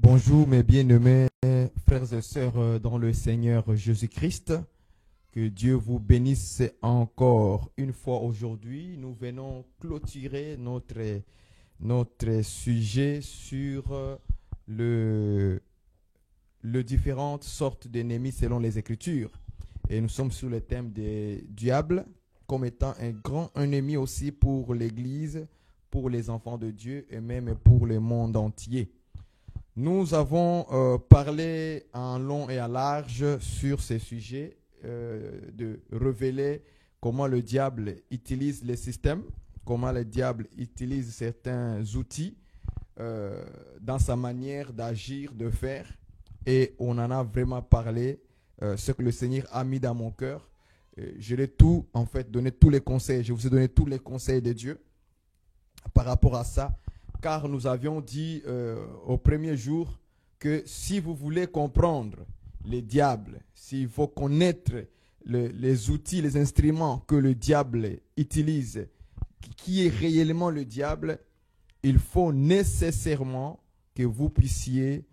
Bonjour mes bien-aimés frères et sœurs dans le Seigneur Jésus-Christ. Que Dieu vous bénisse encore une fois aujourd'hui. Nous venons clôturer notre sujet sur les différentes sortes d'ennemis selon les Écritures. Et nous sommes sur le thème des diables comme étant un grand ennemi aussi pour l'Église, pour les enfants de Dieu et même pour le monde entier. Nous avons parlé en long et en large sur ces sujets, de révéler comment le diable utilise les systèmes, comment le diable utilise certains outils dans sa manière d'agir, de faire. Et on en a vraiment parlé, ce que le Seigneur a mis dans mon cœur. Je l'ai tout, en fait, donné tous les conseils. Je vous ai donné tous les conseils de Dieu par rapport à ça. Car nous avions dit au premier jour que si vous voulez comprendre les diables, s'il faut connaître les outils, les instruments que le diable utilise, qui est réellement le diable, il faut nécessairement que vous puissiez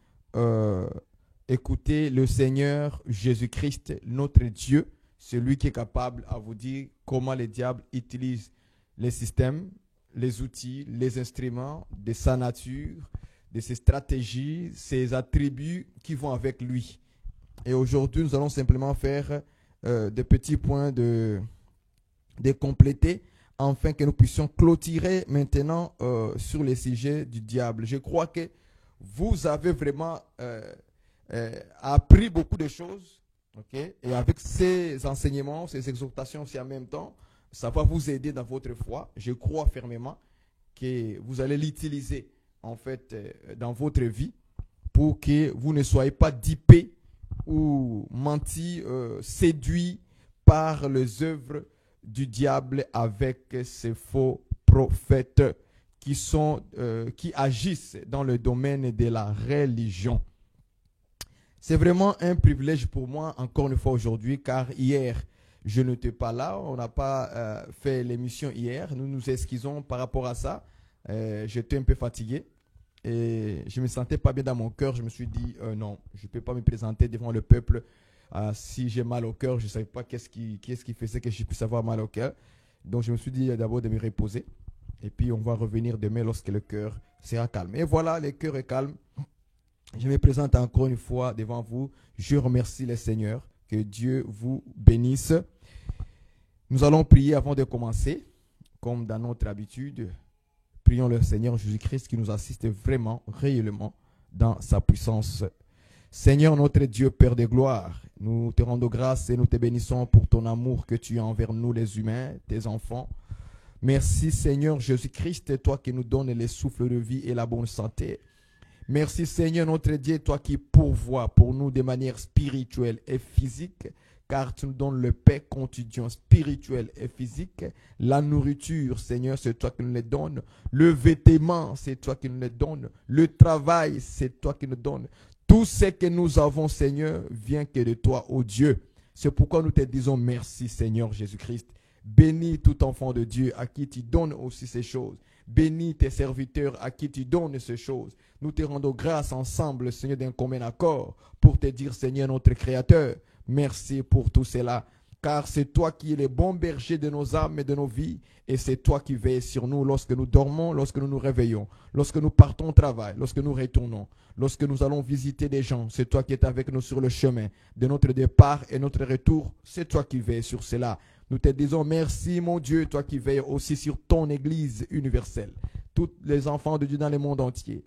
écouter le Seigneur Jésus-Christ, notre Dieu, celui qui est capable à vous dire comment le diable utilise les systèmes, les outils, les instruments de sa nature, de ses stratégies, ses attributs qui vont avec lui. Et aujourd'hui, nous allons simplement faire des petits points de compléter, afin que nous puissions clôturer maintenant sur les sujets du diable. Je crois que vous avez vraiment appris beaucoup de choses, okay? Et avec ces enseignements, ces exhortations aussi en même temps, ça va vous aider dans votre foi. Je crois fermement que vous allez l'utiliser en fait dans votre vie pour que vous ne soyez pas dupés ou mentis, séduits par les œuvres du diable avec ses faux prophètes qui agissent dans le domaine de la religion. C'est vraiment un privilège pour moi, encore une fois aujourd'hui, car hier, je n'étais pas là, on n'a pas fait l'émission hier, nous nous excusons par rapport à ça. J'étais un peu fatigué et je ne me sentais pas bien dans mon cœur. Je me suis dit non, je ne peux pas me présenter devant le peuple si j'ai mal au cœur. Je ne savais pas qu'est-ce qui faisait que je puisse avoir mal au cœur. Donc je me suis dit d'abord de me reposer et puis on va revenir demain lorsque le cœur sera calme. Et voilà, le cœur est calme. Je me présente encore une fois devant vous. Je remercie le Seigneur. Que Dieu vous bénisse. Nous allons prier avant de commencer, comme dans notre habitude. Prions le Seigneur Jésus-Christ qui nous assiste vraiment, réellement, dans sa puissance. Seigneur notre Dieu, Père de gloire, nous te rendons grâce et nous te bénissons pour ton amour que tu as envers nous les humains, tes enfants. Merci Seigneur Jésus-Christ, toi qui nous donnes les souffles de vie et la bonne santé. Merci Seigneur notre Dieu, toi qui pourvois pour nous de manière spirituelle et physique, car tu nous donnes le paix quotidien spirituel et physique. La nourriture, Seigneur, c'est toi qui nous les donnes. Le vêtement, c'est toi qui nous les donnes. Le travail, c'est toi qui nous donnes. Tout ce que nous avons, Seigneur, vient que de toi, ô Dieu. C'est pourquoi nous te disons merci, Seigneur Jésus-Christ. Bénis tout enfant de Dieu à qui tu donnes aussi ces choses. Bénis tes serviteurs à qui tu donnes ces choses. Nous te rendons grâce ensemble, Seigneur, d'un commun accord, pour te dire, Seigneur, notre Créateur, merci pour tout cela. Car c'est toi qui es le bon berger de nos âmes et de nos vies, et c'est toi qui veilles sur nous lorsque nous dormons, lorsque nous nous réveillons, lorsque nous partons au travail, lorsque nous retournons, lorsque nous allons visiter des gens. C'est toi qui es avec nous sur le chemin de notre départ et notre retour. C'est toi qui veilles sur cela. Nous te disons merci, mon Dieu, toi qui veilles aussi sur ton Église universelle. Tous les enfants de Dieu dans le monde entier,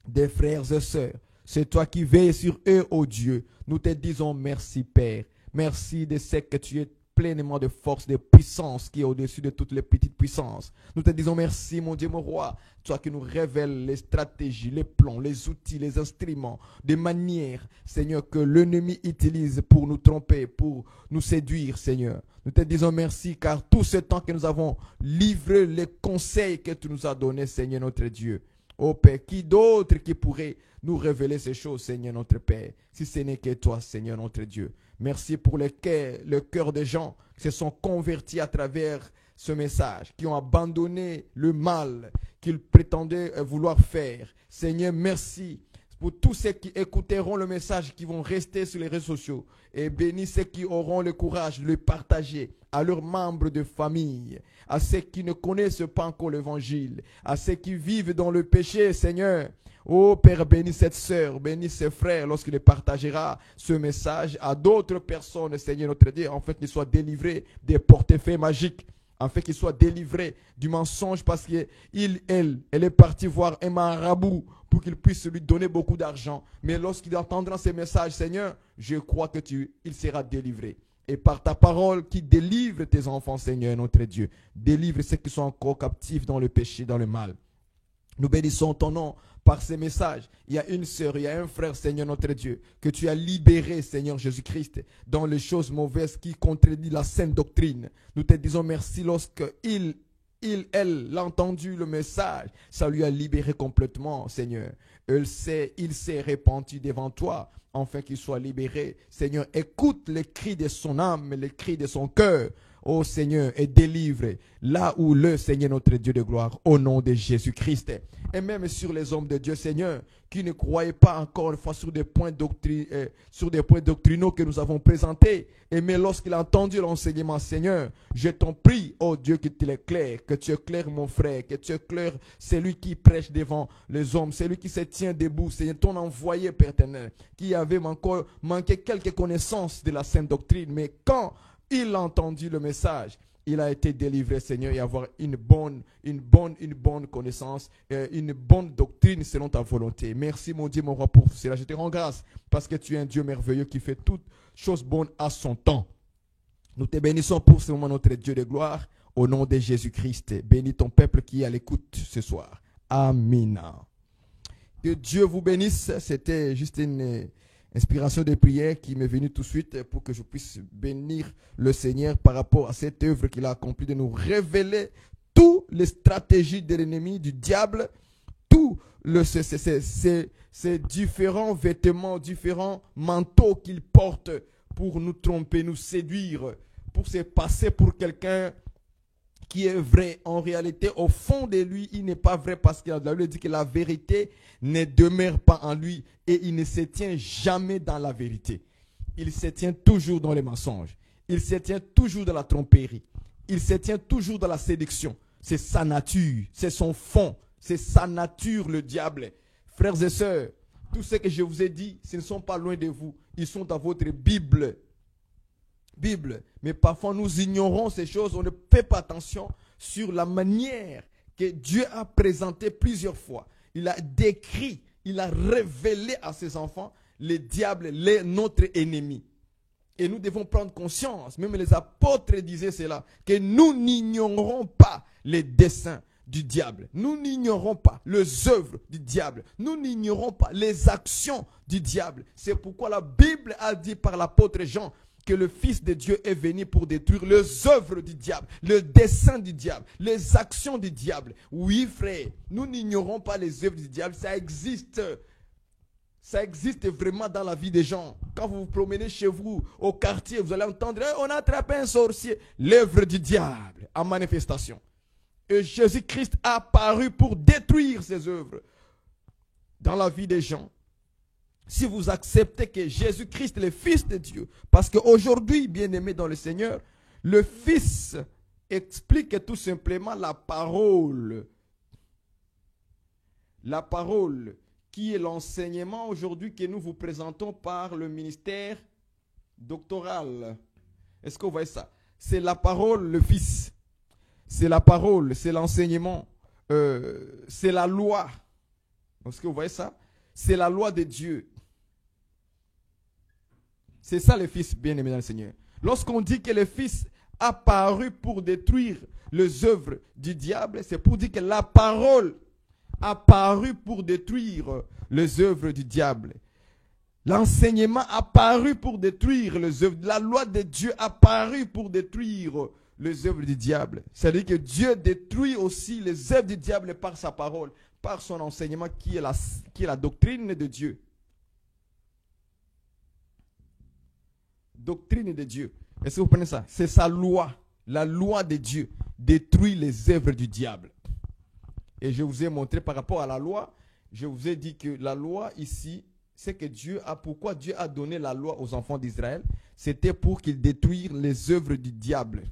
des frères et sœurs, c'est toi qui veilles sur eux, ô Dieu. Nous te disons merci, Père. Merci de ce que tu es pleinement de force, de puissance qui est au-dessus de toutes les petites puissances. Nous te disons merci, mon Dieu, mon roi. Toi qui nous révèles les stratégies, les plans, les outils, les instruments, des manières, Seigneur, que l'ennemi utilise pour nous tromper, pour nous séduire, Seigneur. Nous te disons merci car tout ce temps que nous avons livré les conseils que tu nous as donnés, Seigneur notre Dieu. Ô Père, qui d'autre qui pourrait nous révéler ces choses, Seigneur notre Père, si ce n'est que toi, Seigneur notre Dieu. Merci pour le cœur des gens qui se sont convertis à travers ce message, qui ont abandonné le mal qu'ils prétendaient vouloir faire. Seigneur, merci pour tous ceux qui écouteront le message, qui vont rester sur les réseaux sociaux. Et bénis ceux qui auront le courage de le partager à leurs membres de famille, à ceux qui ne connaissent pas encore l'évangile, à ceux qui vivent dans le péché, Seigneur. Oh Père, bénis cette sœur, bénis ses frères lorsqu'il partagera ce message à d'autres personnes, Seigneur notre Dieu, en fait qu'ils soient délivrés des portefeuilles magiques, en fait qu'ils soient délivrés du mensonge parce qu'elle est partie voir un marabout pour qu'il puisse lui donner beaucoup d'argent. Mais lorsqu'il entendra ces messages, Seigneur, je crois que il sera délivré. Et par ta parole qui délivre tes enfants, Seigneur notre Dieu, délivre ceux qui sont encore captifs dans le péché, dans le mal. Nous bénissons ton nom par ces messages. Il y a une sœur, il y a un frère, Seigneur notre Dieu, que tu as libéré, Seigneur Jésus-Christ, dans les choses mauvaises qui contredisent la sainte doctrine. Nous te disons merci lorsque elle a entendu le message, ça lui a libéré complètement, Seigneur. Il s'est repenti devant toi, afin qu'il soit libéré. Seigneur, écoute les cris de son âme, les cris de son cœur. Ô Seigneur, et délivre là où le Seigneur notre Dieu de gloire, au nom de Jésus-Christ. Et même sur les hommes de Dieu, Seigneur, qui ne croyaient pas encore une fois sur des points doctrinaux que nous avons présentés. Et mais lorsqu'il a entendu l'enseignement, Seigneur, je t'en prie, oh Dieu, que tu l'éclaires, que tu éclaires mon frère, que tu éclaires celui qui prêche devant les hommes, celui qui se tient debout, Seigneur, ton envoyé, Père éternel, qui avait encore manqué quelques connaissances de la sainte doctrine. Mais quand il a entendu le message, il a été délivré, Seigneur, et avoir une bonne connaissance, une bonne doctrine selon ta volonté. Merci, mon Dieu, mon roi, pour cela. Je te rends grâce parce que tu es un Dieu merveilleux qui fait toutes choses bonnes à son temps. Nous te bénissons pour ce moment, notre Dieu de gloire, au nom de Jésus-Christ. Bénis ton peuple qui est à l'écoute ce soir. Amen. Que Dieu vous bénisse. C'était juste une inspiration de prière qui m'est venue tout de suite pour que je puisse bénir le Seigneur par rapport à cette œuvre qu'il a accomplie de nous révéler toutes les stratégies de l'ennemi, du diable, tous ces différents vêtements, différents manteaux qu'il porte pour nous tromper, nous séduire, pour se passer pour quelqu'un qui est vrai. En réalité, au fond de lui, il n'est pas vrai parce que la Bible dit que la vérité ne demeure pas en lui et il ne se tient jamais dans la vérité. Il se tient toujours dans les mensonges. Il se tient toujours dans la tromperie. Il se tient toujours dans la séduction. C'est sa nature, c'est son fond, c'est sa nature, le diable. Frères et sœurs, tout ce que je vous ai dit, ce ne sont pas loin de vous. Ils sont dans votre Bible. Mais parfois nous ignorons ces choses, on ne fait pas attention sur la manière que Dieu a présenté plusieurs fois. Il a décrit, il a révélé à ses enfants le diable, notre ennemi. Et nous devons prendre conscience, même les apôtres disaient cela, que nous n'ignorons pas les desseins du diable. Nous n'ignorons pas les œuvres du diable. Nous n'ignorons pas les actions du diable. C'est pourquoi la Bible a dit par l'apôtre Jean que le Fils de Dieu est venu pour détruire les œuvres du diable, le dessein du diable, les actions du diable. Oui, frère, nous n'ignorons pas les œuvres du diable, ça existe. Ça existe vraiment dans la vie des gens. Quand vous vous promenez chez vous, au quartier, vous allez entendre « On a attrapé un sorcier ». L'œuvre du diable en manifestation. Et Jésus-Christ a apparu pour détruire ces œuvres dans la vie des gens. Si vous acceptez que Jésus-Christ est le Fils de Dieu, parce qu'aujourd'hui, bien-aimé dans le Seigneur, le Fils explique tout simplement la parole. La parole qui est l'enseignement aujourd'hui que nous vous présentons par le ministère doctoral. Est-ce que vous voyez ça? C'est la parole, le Fils. C'est la parole, c'est l'enseignement. C'est la loi. Est-ce que vous voyez ça? C'est la loi de Dieu. C'est ça le Fils bien-aimé dans le Seigneur. Lorsqu'on dit que le Fils a paru pour détruire les œuvres du diable, c'est pour dire que la parole a paru pour détruire les œuvres du diable. L'enseignement a paru pour détruire les œuvres. La loi de Dieu a paru pour détruire les œuvres du diable. C'est-à-dire que Dieu détruit aussi les œuvres du diable par sa parole, par son enseignement qui est la doctrine de Dieu. Doctrine de Dieu. Est-ce que vous comprenez ça? C'est sa loi. La loi de Dieu détruit les œuvres du diable. Et je vous ai montré par rapport à la loi, je vous ai dit que la loi ici, c'est que pourquoi Dieu a donné la loi aux enfants d'Israël, c'était pour qu'ils détruisent les œuvres du diable.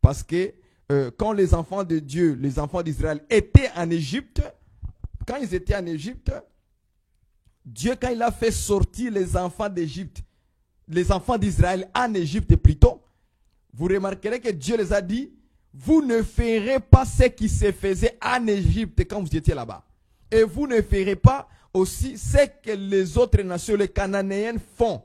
Parce que quand les enfants de Dieu, les enfants d'Israël étaient en Égypte, quand ils étaient en Égypte, Dieu, quand il a fait sortir les enfants d'Égypte, les enfants d'Israël en Égypte plutôt, vous remarquerez que Dieu les a dit, vous ne ferez pas ce qui se faisait en Égypte quand vous étiez là-bas. Et vous ne ferez pas aussi ce que les autres nations, les Cananéennes font.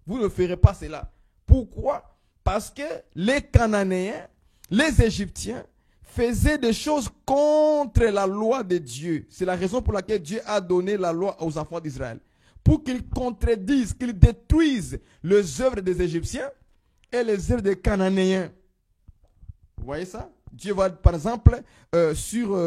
Vous ne ferez pas cela. Pourquoi? Parce que les Cananéens, les Égyptiens, faisaient des choses contre la loi de Dieu. C'est la raison pour laquelle Dieu a donné la loi aux enfants d'Israël. Pour qu'ils contredisent, qu'ils détruisent les œuvres des Égyptiens et les œuvres des Cananéens. Vous voyez ça? Dieu va, par exemple, sur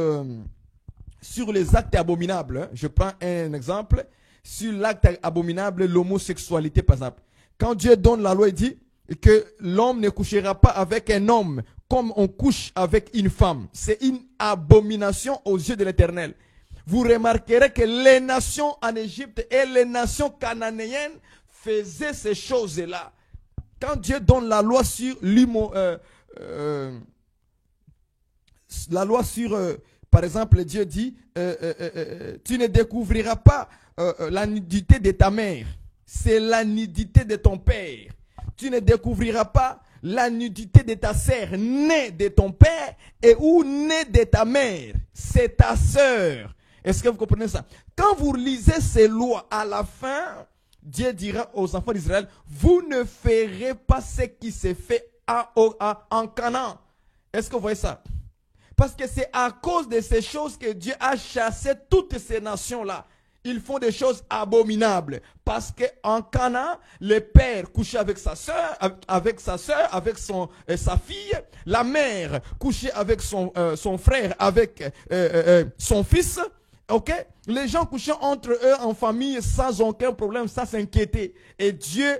les actes abominables. Hein. Je prends un exemple. Sur l'acte abominable, l'homosexualité, par exemple. Quand Dieu donne la loi, il dit que l'homme ne couchera pas avec un homme comme on couche avec une femme. C'est une abomination aux yeux de l'Éternel. Vous remarquerez que les nations en Égypte et les nations cananéennes faisaient ces choses-là. Quand Dieu donne la loi sur par exemple, Dieu dit, tu ne découvriras pas la nudité de ta mère. C'est la nudité de ton père. Tu ne découvriras pas la nudité de ta sœur, née de ton père et ou née de ta mère. C'est ta sœur. Est-ce que vous comprenez ça? Quand vous lisez ces lois, à la fin, Dieu dira aux enfants d'Israël, vous ne ferez pas ce qui s'est fait en Canaan. Est-ce que vous voyez ça? Parce que c'est à cause de ces choses que Dieu a chassé toutes ces nations-là. Ils font des choses abominables. Parce qu'en Canaan, le père couchait avec sa soeur, avec sa fille. La mère couchait avec son frère, avec son fils. Ok? Les gens couchaient entre eux en famille sans aucun problème, sans s'inquiéter. Et Dieu,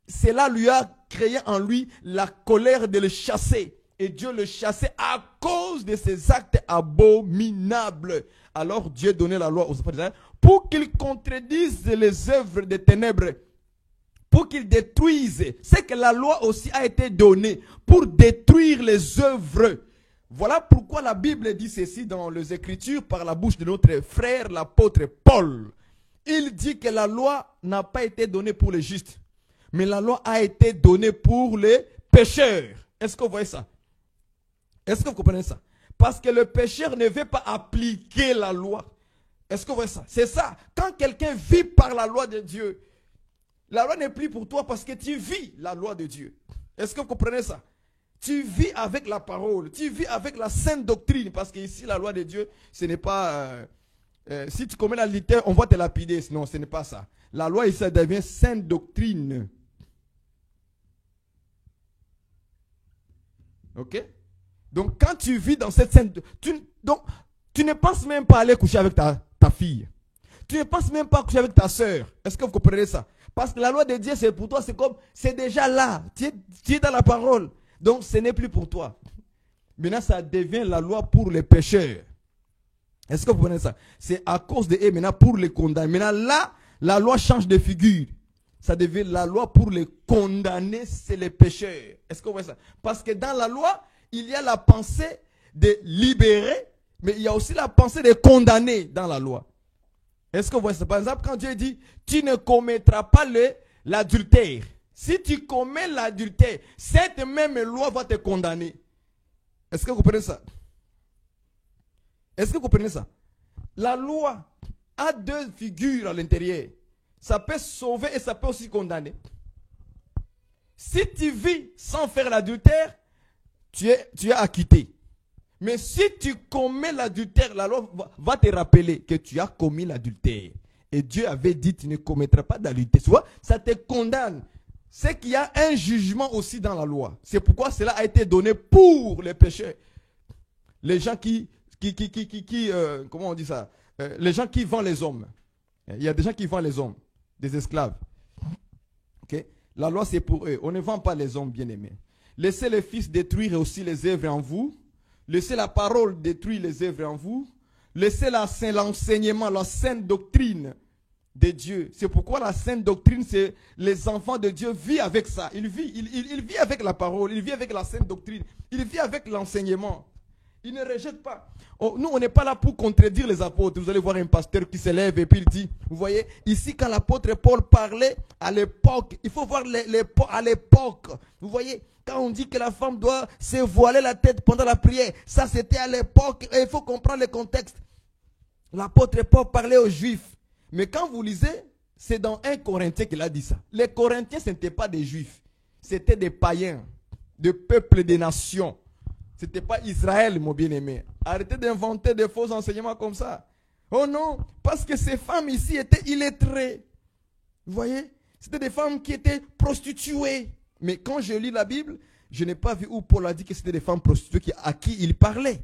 cela lui a créé en lui la colère de le chasser. Et Dieu le chassait à cause de ces actes abominables. Alors Dieu donnait la loi aux enfants d'Israël pour qu'ils contredisent les œuvres des ténèbres, pour qu'ils détruisent. C'est que la loi aussi a été donnée pour détruire les œuvres. Voilà pourquoi la Bible dit ceci dans les Écritures par la bouche de notre frère l'apôtre Paul. Il dit que la loi n'a pas été donnée pour les justes, mais la loi a été donnée pour les pécheurs. Est-ce que vous voyez ça? Est-ce que vous comprenez ça? Parce que le pécheur ne veut pas appliquer la loi. Est-ce que vous voyez ça? C'est ça. Quand quelqu'un vit par la loi de Dieu, la loi n'est plus pour toi parce que tu vis la loi de Dieu. Est-ce que vous comprenez ça? Tu vis avec la parole, tu vis avec la sainte doctrine. Parce que ici, la loi de Dieu, ce n'est pas... si tu commets l'adultère, on va te lapider. Non, ce n'est pas ça. La loi ici, ça devient sainte doctrine. Ok? Donc, quand tu vis dans cette scène, tu ne penses même pas aller coucher avec ta fille. Tu ne penses même pas coucher avec ta soeur. Est-ce que vous comprenez ça? Parce que la loi de Dieu, c'est pour toi, c'est déjà là. Tu es dans la parole. Donc, ce n'est plus pour toi. Maintenant, ça devient la loi pour les pécheurs. Est-ce que vous comprenez ça? C'est à cause de eux, maintenant, pour les condamner. Maintenant, là, la loi change de figure. Ça devient la loi pour les condamner, c'est les pécheurs. Est-ce que vous voyez ça? Parce que dans la loi, il y a la pensée de libérer, mais il y a aussi la pensée de condamner dans la loi. Est-ce que vous voyez ça? Par exemple, quand Dieu dit, tu ne commettras pas l'adultère. Si tu commets l'adultère, cette même loi va te condamner. Est-ce que vous comprenez ça? Est-ce que vous comprenez ça? La loi a deux figures à l'intérieur. Ça peut sauver et ça peut aussi condamner. Si tu vis sans faire l'adultère, tu es acquitté. Mais si tu commets l'adultère, la loi va te rappeler que tu as commis l'adultère. Et Dieu avait dit, tu ne commettras pas d'adultère. Tu vois, ça te condamne. C'est qu'il y a un jugement aussi dans la loi. C'est pourquoi cela a été donné pour les pécheurs. Les gens comment on dit ça? Les gens qui vendent les hommes. Il y a des gens qui vendent les hommes, des esclaves. Okay? La loi, c'est pour eux. On ne vend pas les hommes bien-aimés. Laissez le Fils détruire aussi les œuvres en vous. Laissez la parole détruire les œuvres en vous. Laissez l'enseignement, la sainte doctrine de Dieu. C'est pourquoi la sainte doctrine, c'est les enfants de Dieu vivent avec ça. Il vit avec la parole, il vit avec la sainte doctrine, il vit avec l'enseignement. Il ne rejette pas. Nous, on n'est pas là pour contredire les apôtres. Vous allez voir un pasteur qui se lève et puis il dit, vous voyez, ici quand l'apôtre Paul parlait à l'époque, il faut voir à l'époque. Vous voyez, quand on dit que la femme doit se voiler la tête pendant la prière, ça c'était à l'époque et il faut comprendre le contexte. L'apôtre Paul parlait aux Juifs. Mais quand vous lisez, c'est dans 1 Corinthien qu'il a dit ça. Les Corinthiens, ce n'étaient pas des Juifs. C'était des païens, des peuples des nations. Ce n'était pas Israël, mon bien-aimé. Arrêtez d'inventer des faux enseignements comme ça. Oh non, parce que ces femmes ici étaient illettrées. Vous voyez, c'était des femmes qui étaient prostituées. Mais quand je lis la Bible, je n'ai pas vu où Paul a dit que c'était des femmes prostituées à qui il parlait.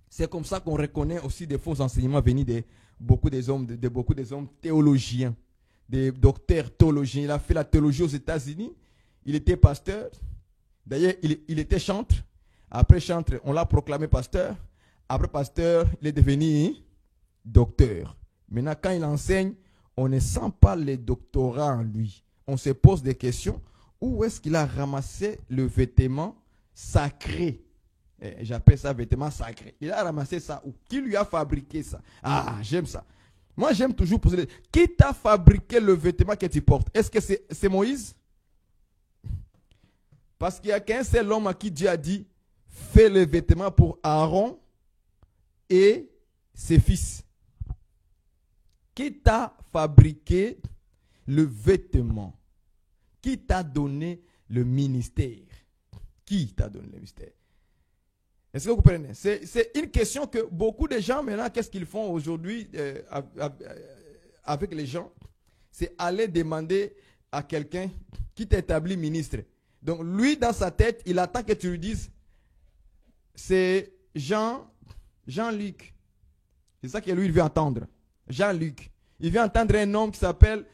C'est comme ça qu'on reconnaît aussi des faux enseignements venus de beaucoup des hommes théologiens, des docteurs théologiens. Il a fait la théologie aux États-Unis. Il était pasteur. D'ailleurs, il était chantre. Après chantre, on l'a proclamé pasteur. Après pasteur, il est devenu docteur. Maintenant, quand il enseigne, on ne sent pas les doctorats en lui. On se pose des questions. Où est-ce qu'il a ramassé le vêtement sacré? J'appelle ça vêtement sacré. Il a ramassé ça où? Qui lui a fabriqué ça? Ah, j'aime ça. Moi, j'aime toujours poser qui t'a fabriqué le vêtement que tu portes? Est-ce que c'est Moïse? Parce qu'il n'y a qu'un seul homme à qui Dieu a dit fais le vêtement pour Aaron et ses fils. Qui t'a fabriqué le vêtement? Qui t'a donné le ministère? Qui t'a donné le ministère? Est-ce que vous comprenez? C'est une question que beaucoup de gens, maintenant, qu'est-ce qu'ils font aujourd'hui avec les gens? C'est aller demander à quelqu'un qui t'établit ministre. Donc, lui, dans sa tête, il attend que tu lui dises, c'est Jean-Luc. C'est ça que lui, il veut entendre. Jean-Luc. Il veut entendre un homme qui s'appelle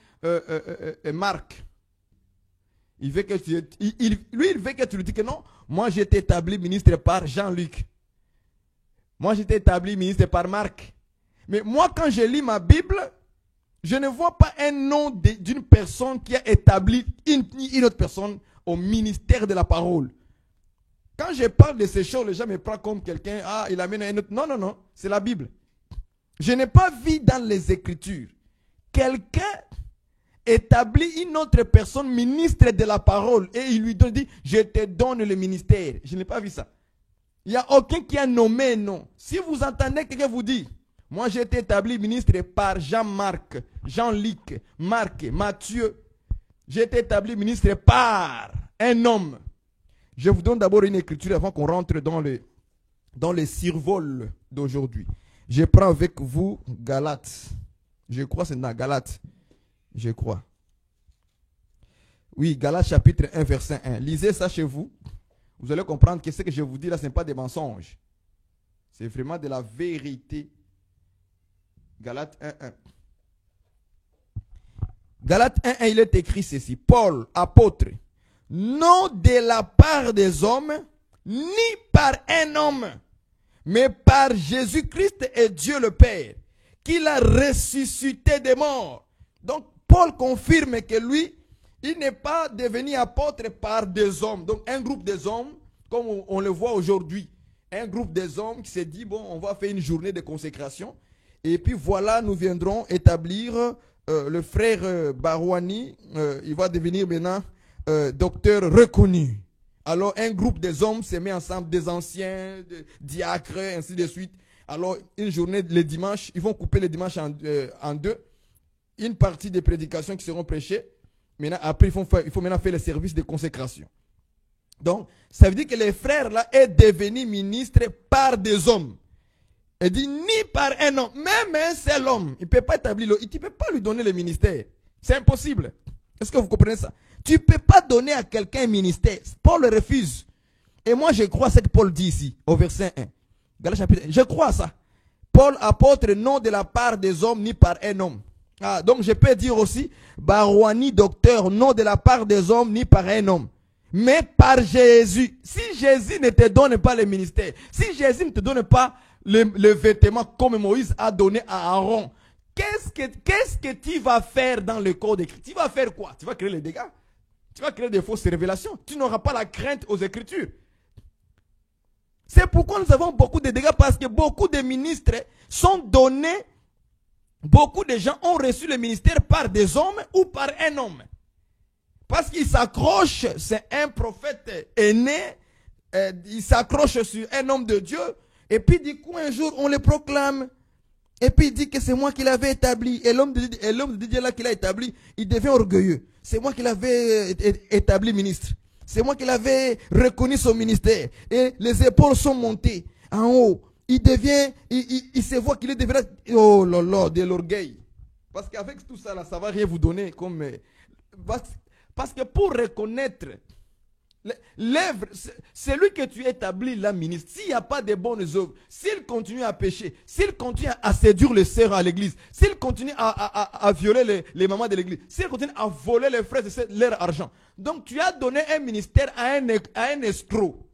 Marc. Il veut que il veut que tu lui dises que non, moi j'ai été établi ministre par Jean-Luc. Moi j'ai été établi ministre par Marc. Mais moi quand je lis ma Bible, je ne vois pas un nom d'une personne qui a établi une autre personne au ministère de la parole. Quand je parle de ces choses, les gens me prennent comme quelqu'un, il amène un autre. Non, non, non, c'est la Bible. Je n'ai pas vu dans les Écritures quelqu'un établit une autre personne ministre de la parole et il lui dit, je te donne le ministère. Je n'ai pas vu ça. Il n'y a aucun qui a nommé non. Si vous entendez quelqu'un vous dire, moi j'ai été établi ministre par Jean-Marc, Jean-Luc, Marc, Matthieu. J'ai été établi ministre par un homme. Je vous donne d'abord une écriture avant qu'on rentre dans le survol d'aujourd'hui. Je prends avec vous Galates. Je crois que c'est dans Galates. Je crois. Oui, Galates chapitre 1, verset 1. Lisez ça chez vous. Vous allez comprendre que ce que je vous dis là, ce n'est pas des mensonges. C'est vraiment de la vérité. Galates 1, 1. Galates 1, 1, il est écrit ceci. Paul, apôtre, non de la part des hommes, ni par un homme, mais par Jésus-Christ et Dieu le Père, qui l'a ressuscité des morts. Donc, Paul confirme que lui, il n'est pas devenu apôtre par des hommes. Donc, un groupe des hommes, comme on le voit aujourd'hui, un groupe des hommes qui s'est dit, bon, on va faire une journée de consécration. Et puis voilà, nous viendrons établir le frère Barouani, il va devenir maintenant docteur reconnu. Alors, un groupe des hommes se met ensemble, des anciens, des diacres, ainsi de suite. Alors, une journée, le dimanche, ils vont couper le dimanche en deux. Une partie des prédications qui seront prêchées. Maintenant, après, il faut maintenant faire le service de consécration. Donc, ça veut dire que les frères là est devenu ministre par des hommes. Il dit ni par un homme, même un seul homme. Il ne peut pas établir, il ne peut pas lui donner le ministère. C'est impossible. Est-ce que vous comprenez ça? Tu ne peux pas donner à quelqu'un un ministère. Paul le refuse. Et moi, je crois à ce que Paul dit ici, au verset 1. Galates chapitre 1. Je crois à ça. Paul, apôtre, non de la part des hommes, ni par un homme. Donc je peux dire aussi, Barouani, docteur, non de la part des hommes, ni par un homme, mais par Jésus. Si Jésus ne te donne pas le ministère, si Jésus ne te donne pas le vêtement comme Moïse a donné à Aaron. Qu'est-ce que tu vas faire dans le corps d'écrit? Tu vas faire quoi? Tu vas créer les dégâts? Tu vas créer des fausses révélations? Tu n'auras pas la crainte aux Écritures. C'est pourquoi nous avons beaucoup de dégâts, parce que beaucoup de ministres sont donnés, beaucoup de gens ont reçu le ministère par des hommes ou par un homme. Parce qu'il s'accroche, c'est un prophète aîné, il s'accroche sur un homme de Dieu, et puis du coup un jour on le proclame, et puis il dit que c'est moi qui l'avais établi, et l'homme de Dieu là qui l'a établi, il devient orgueilleux. C'est moi qui l'avais établi ministre. C'est moi qui l'avais reconnu son ministère. Et les épaules sont montées en haut. Il devient, il se voit qu'il est devenu, oh là là, de l'orgueil. Parce qu'avec tout ça là, ça va rien vous donner comme, parce que pour reconnaître l'œuvre, celui que tu établis là, ministre, s'il n'y a pas de bonnes œuvres, s'il continue à pécher, s'il continue à séduire les sœurs à l'église, s'il continue à violer les mamans de l'église, s'il continue à voler les frères et leur argent, donc tu as donné un ministère à un escroc.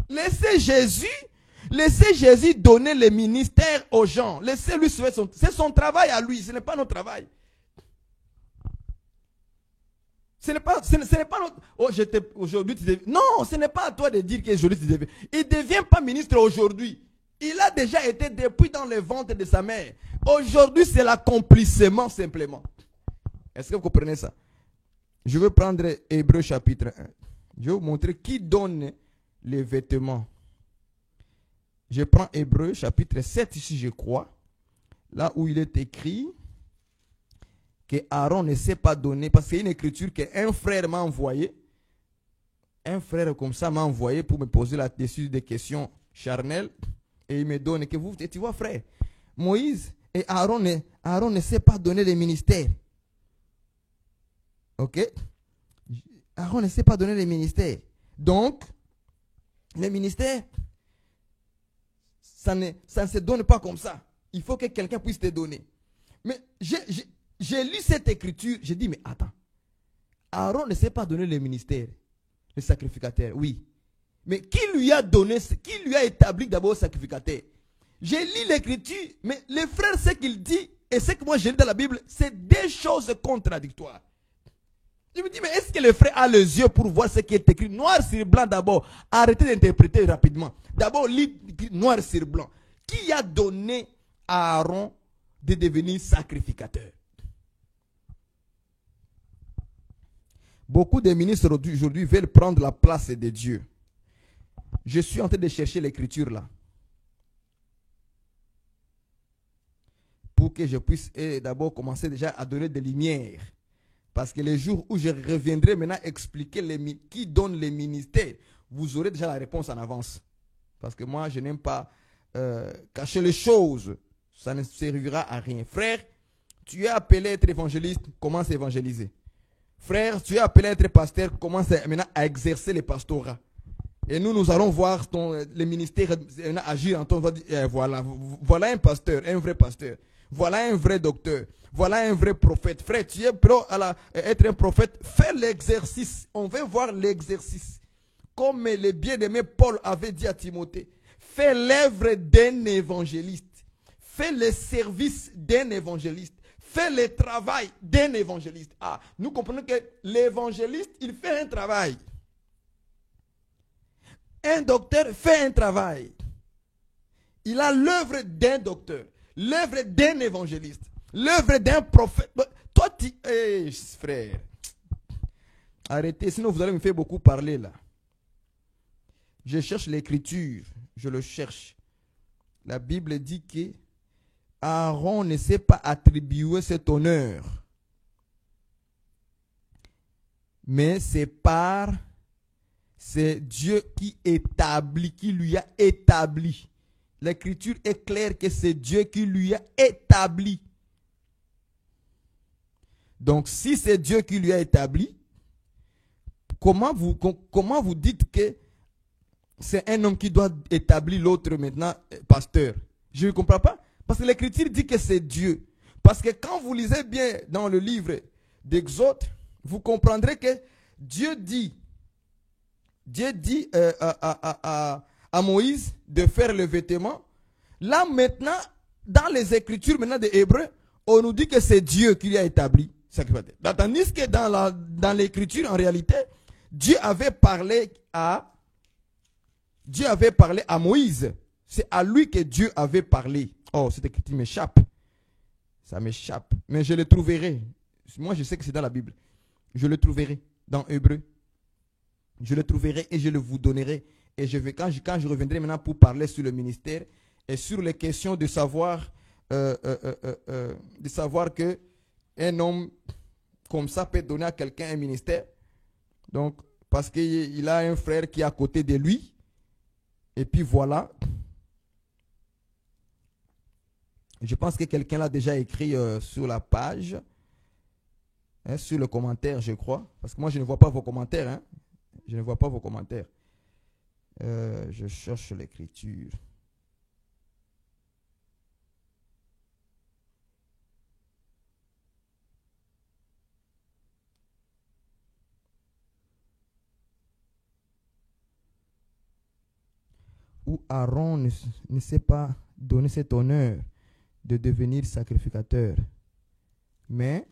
Laissez Jésus donner le ministère aux gens. Laissez-lui faire c'est son travail à lui, ce n'est pas notre travail. Ce n'est pas notre... Oh, aujourd'hui, non, ce n'est pas à toi de dire qu'aujourd'hui tu deviens. Il ne devient pas ministre aujourd'hui. Il a déjà été depuis dans le ventre de sa mère. Aujourd'hui, c'est l'accomplissement simplement. Est-ce que vous comprenez ça? Je vais prendre Hébreux chapitre 1. Je vais vous montrer qui donne les vêtements. Je prends Hébreux chapitre 7 ici, je crois. Là où il est écrit que Aaron ne s'est pas donné, parce qu'il y a une écriture qu'un frère m'a envoyé. Un frère comme ça m'a envoyé pour me poser là-dessus des questions charnelles. Et il me donne que vous, tu vois frère, Moïse et Aaron ne s'est pas donné les ministères. Ok? Aaron ne s'est pas donné les ministères. Donc, les ministères, ça ne se donne pas comme ça. Il faut que quelqu'un puisse te donner. Mais j'ai lu cette écriture, j'ai dit, mais attends. Aaron ne s'est pas donné le ministère, le sacrificateur, oui. Mais qui lui a donné, qui lui a établi d'abord le sacrificateur? J'ai lu l'écriture, mais les frères, ce qu'il dit, et ce que moi j'ai lu dans la Bible, c'est des choses contradictoires. Je me dis, mais est-ce que le frère a les yeux pour voir ce qui est écrit noir sur blanc d'abord? Arrêtez d'interpréter rapidement. D'abord, lis noir sur blanc. Qui a donné à Aaron de devenir sacrificateur? Beaucoup de ministres aujourd'hui veulent prendre la place de Dieu. Je suis en train de chercher l'écriture là. Pour que je puisse d'abord commencer déjà à donner des lumières. Parce que les jours où je reviendrai maintenant expliquer qui donne les ministères, vous aurez déjà la réponse en avance. Parce que moi, je n'aime pas cacher les choses. Ça ne servira à rien. Frère, tu es appelé à être évangéliste, commence à évangéliser. Frère, tu es appelé à être pasteur, commence maintenant à exercer le pastorat. Et nous allons voir le ministère agir en ton... Voilà un pasteur, un vrai pasteur. Voilà un vrai docteur. Voilà un vrai prophète. Frère, tu es prêt à être un prophète. Fais l'exercice. On veut voir l'exercice. Comme le bien-aimé Paul avait dit à Timothée. Fais l'œuvre d'un évangéliste. Fais le service d'un évangéliste. Fais le travail d'un évangéliste. Ah, nous comprenons que l'évangéliste, il fait un travail. Un docteur fait un travail. Il a l'œuvre d'un docteur. L'œuvre d'un évangéliste. L'œuvre d'un prophète. Toi, frère. Arrêtez, sinon vous allez me faire beaucoup parler là. Je cherche l'écriture. Je le cherche. La Bible dit que Aaron ne s'est pas attribué cet honneur. Mais c'est Dieu qui lui a établi. L'écriture est claire que c'est Dieu qui lui a établi. Donc, si c'est Dieu qui lui a établi, comment vous dites que c'est un homme qui doit établir l'autre maintenant pasteur? Je ne comprends pas. Parce que l'écriture dit que c'est Dieu. Parce que quand vous lisez bien dans le livre d'Exode, vous comprendrez que Dieu dit à Moïse de faire le vêtement. Là maintenant, dans les Écritures maintenant des Hébreux, on nous dit que c'est Dieu qui lui a établi sacrificateur. Tandis que dans l'Écriture, en réalité, Dieu avait parlé à Moïse. C'est à lui que Dieu avait parlé. Oh, cette écriture m'échappe. Ça m'échappe. Mais je le trouverai. Moi, je sais que c'est dans la Bible. Je le trouverai dans Hébreu. Je le trouverai et je le vous donnerai. Et quand je reviendrai maintenant pour parler sur le ministère et sur les questions de savoir que un homme comme ça peut donner à quelqu'un un ministère. Donc, parce qu'il a un frère qui est à côté de lui. Et puis voilà. Je pense que quelqu'un l'a déjà écrit sur la page. Hein, sur le commentaire, je crois. Parce que moi, je ne vois pas vos commentaires. Hein. Je ne vois pas vos commentaires. Je cherche l'écriture. Où Aaron ne s'est pas donné cet honneur de devenir sacrificateur. Mais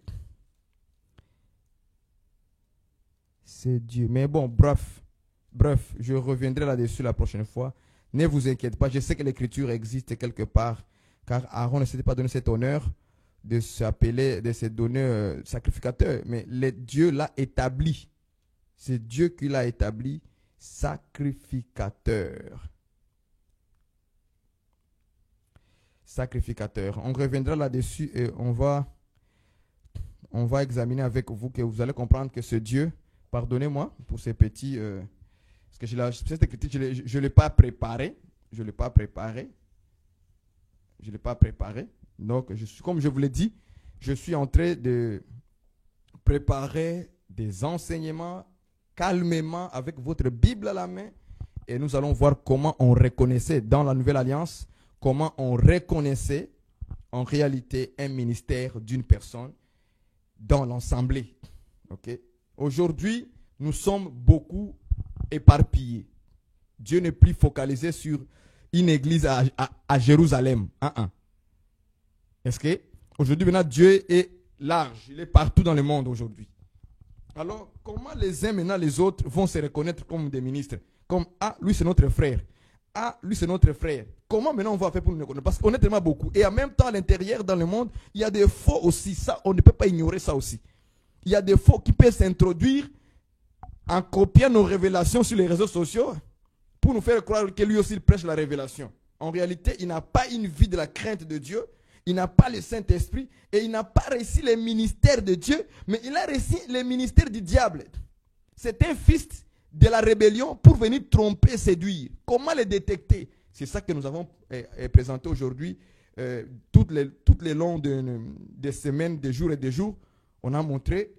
c'est Dieu. Mais bon, bref, je reviendrai là-dessus la prochaine fois. Ne vous inquiétez pas, je sais que l'écriture existe quelque part, car Aaron ne s'était pas donné cet honneur de se donner sacrificateur, mais Dieu l'a établi. C'est Dieu qui l'a établi sacrificateur. Sacrificateur. On reviendra là-dessus et on va examiner avec vous, que vous allez comprendre que ce Dieu, pardonnez-moi pour ces petits, parce que cette écriture, je ne l'ai pas préparé. Je ne l'ai pas préparé. Donc, comme je vous l'ai dit, je suis en train de préparer des enseignements calmement avec votre Bible à la main. Et nous allons voir comment on reconnaissait dans la Nouvelle Alliance, comment on reconnaissait en réalité un ministère d'une personne dans l'assemblée. Okay? Aujourd'hui, nous sommes beaucoup éparpillés. Dieu n'est plus focalisé sur une église à Jérusalem. Est-ce que aujourd'hui, maintenant, Dieu est large. Il est partout dans le monde aujourd'hui. Alors, comment les uns maintenant, les autres vont se reconnaître comme des ministres? Comme, lui c'est notre frère. Lui c'est notre frère. Comment maintenant on va faire pour nous reconnaître? Parce qu'on est tellement beaucoup. Et en même temps, à l'intérieur, dans le monde, il y a des faux aussi. Ça, on ne peut pas ignorer ça aussi. Il y a des faux qui peuvent s'introduire en copiant nos révélations sur les réseaux sociaux pour nous faire croire que lui aussi il prêche la révélation. En réalité, il n'a pas une vie de la crainte de Dieu. Il n'a pas le Saint-Esprit et il n'a pas réussi les ministères de Dieu, mais il a réussi les ministères du diable. C'est un fils de la rébellion pour venir tromper, séduire. Comment les détecter? C'est ça que nous avons présenté aujourd'hui. Toutes les longs des semaines, des jours et des jours, on a montré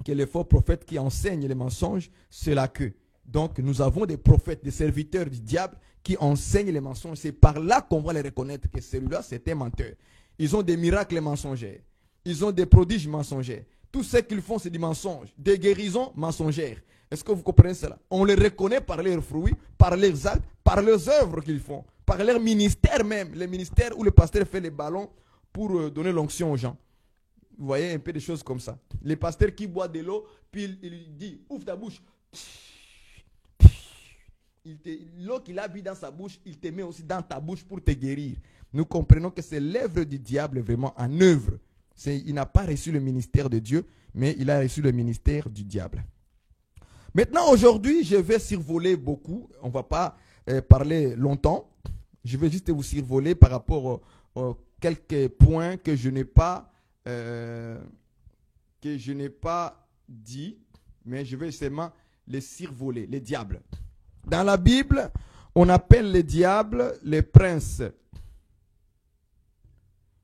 que les faux prophètes qui enseignent les mensonges, c'est la queue. Donc nous avons des prophètes, des serviteurs du diable qui enseignent les mensonges. C'est par là qu'on va les reconnaître que celui-là, c'est un menteur. Ils ont des miracles mensongers. Ils ont des prodiges mensongers. Tout ce qu'ils font, c'est du mensonge. Des guérisons mensongères. Est-ce que vous comprenez cela? On les reconnaît par leurs fruits, par leurs actes, par leurs œuvres qu'ils font, par leur ministère même. Les ministères où le pasteur fait les ballons pour donner l'onction aux gens. Vous voyez un peu des choses comme ça. Les pasteurs qui boivent de l'eau, puis il dit, ouvre ta bouche. L'eau qu'il a bu dans sa bouche, il te met aussi dans ta bouche pour te guérir. Nous comprenons que c'est l'œuvre du diable vraiment en œuvre. Il n'a pas reçu le ministère de Dieu, mais il a reçu le ministère du diable. Maintenant, aujourd'hui, je vais survoler beaucoup. On ne va pas parler longtemps. Je vais juste vous survoler par rapport aux quelques points que je n'ai pas dit, mais je vais seulement les survoler, les diables. Dans la Bible, on appelle les diables les princes.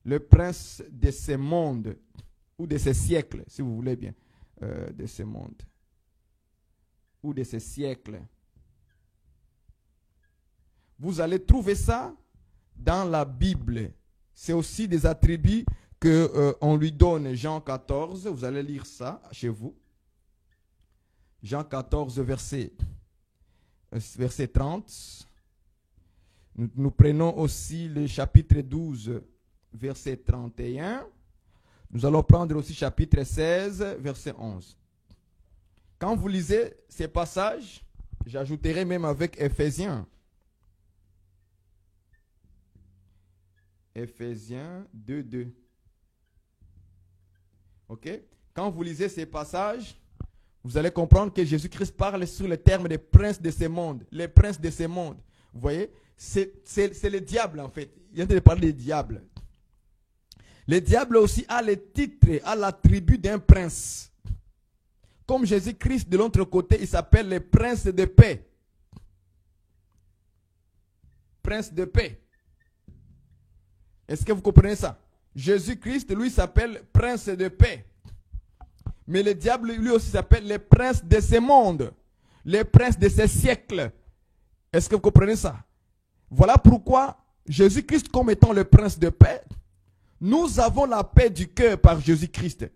Le prince de ce monde, ou de ce siècle, si vous voulez bien, de ce monde, ou de ce siècle. Vous allez trouver ça dans la Bible. C'est aussi des attributs qu'on lui donne. Jean 14, vous allez lire ça chez vous. Jean 14, verset 30. Nous prenons aussi le chapitre 12, verset 31. Nous allons prendre aussi chapitre 16, verset 11. Quand vous lisez ces passages, j'ajouterai même avec Éphésiens. Éphésiens 2, 2. Ok? Quand vous lisez ces passages, vous allez comprendre que Jésus-Christ parle sur le terme des princes de ce monde. Les princes de ce monde. Vous voyez? C'est le diable en fait. Il vient de parler du diable. Le diable aussi a le titre, a l'attribut d'un prince. Comme Jésus-Christ de l'autre côté, il s'appelle le prince de paix. Prince de paix. Est-ce que vous comprenez ça? Jésus-Christ, lui, s'appelle prince de paix. Mais le diable, lui aussi, s'appelle le prince de ce monde. Le prince de ce siècle. Est-ce que vous comprenez ça? Voilà pourquoi Jésus-Christ, comme étant le prince de paix, nous avons la paix du cœur par Jésus-Christ.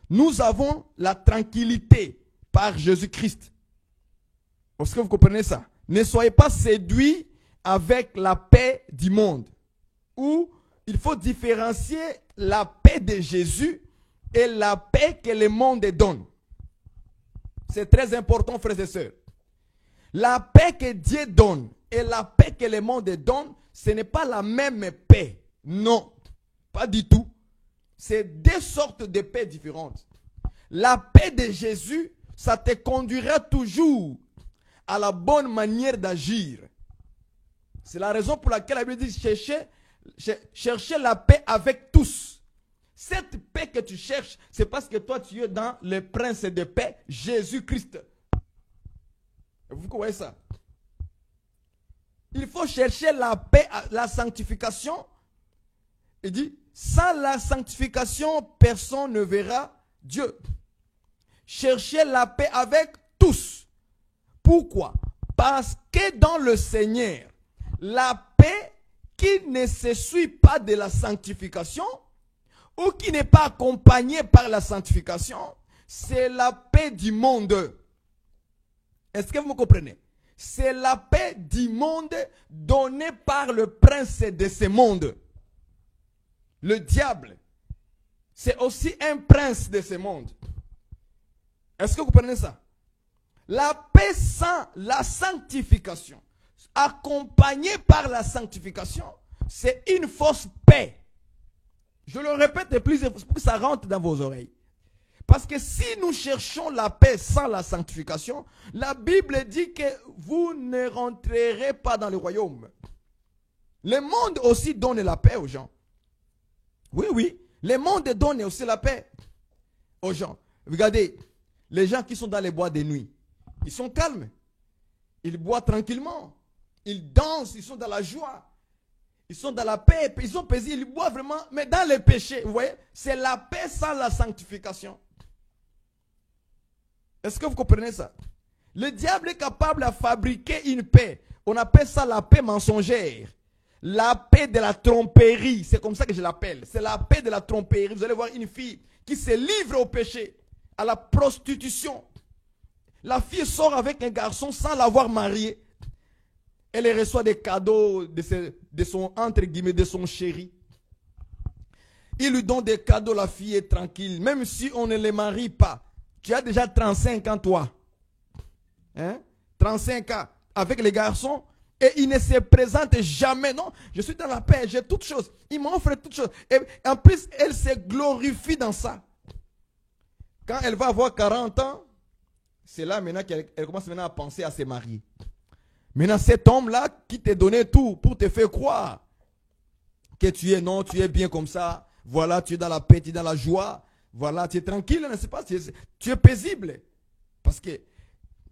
Nous avons la tranquillité par Jésus-Christ. Est-ce que vous comprenez ça? Ne soyez pas séduits avec la paix du monde. Où il faut différencier la paix de Jésus et la paix que le monde donne. C'est très important, frères et sœurs. La paix que Dieu donne et la paix que le monde donne, ce n'est pas la même paix. Non, pas du tout. C'est deux sortes de paix différentes. La paix de Jésus, ça te conduira toujours à la bonne manière d'agir. C'est la raison pour laquelle la Bible dit cherchez la paix avec tous. Cette paix que tu cherches, c'est parce que toi tu es dans le prince de paix, Jésus-Christ. Vous voyez ça? Il faut chercher la paix, la sanctification. Il dit, sans la sanctification, personne ne verra Dieu. Cherchez la paix avec tous. Pourquoi? Parce que dans le Seigneur, la paix qui ne se suit pas de la sanctification ou qui n'est pas accompagnée par la sanctification, c'est la paix du monde. Est-ce que vous me comprenez? C'est la paix du monde donnée par le prince de ce monde. Le diable, c'est aussi un prince de ce monde. Est-ce que vous comprenez ça? La paix sans la sanctification, accompagnée par la sanctification, c'est une fausse paix. Je le répète plusieurs fois pour que ça rentre dans vos oreilles. Parce que si nous cherchons la paix sans la sanctification, la Bible dit que vous ne rentrerez pas dans le royaume. Le monde aussi donne la paix aux gens. Oui, oui. Le monde donne aussi la paix aux gens. Regardez, les gens qui sont dans les bois de nuit, ils sont calmes. Ils boivent tranquillement. Ils dansent, ils sont dans la joie. Ils sont dans la paix, ils sont paisibles, ils boivent vraiment, mais dans les péchés, vous voyez, c'est la paix sans la sanctification. Est-ce que vous comprenez ça? Le diable est capable de fabriquer une paix. On appelle ça la paix mensongère. La paix de la tromperie, c'est comme ça que je l'appelle. C'est la paix de la tromperie. Vous allez voir une fille qui se livre au péché, à la prostitution. La fille sort avec un garçon sans l'avoir marié. Elle reçoit des cadeaux de son, entre guillemets, de son chéri. Il lui donne des cadeaux, la fille est tranquille. Même si on ne les marie pas. Tu as déjà 35 ans, toi. Hein? 35 ans avec les garçons. Et il ne se présente jamais. Non, je suis dans la paix, j'ai toutes choses. Il m'offre toutes choses. Et en plus, elle se glorifie dans ça. Quand elle va avoir 40 ans, c'est là maintenant qu'elle commence maintenant à penser à se marier. Maintenant, cet homme-là qui t'a donné tout pour te faire croire que tu es bien comme ça. Voilà, tu es dans la paix, tu es dans la joie. Voilà, tu es tranquille, n'est-ce pas? Tu es paisible. Parce que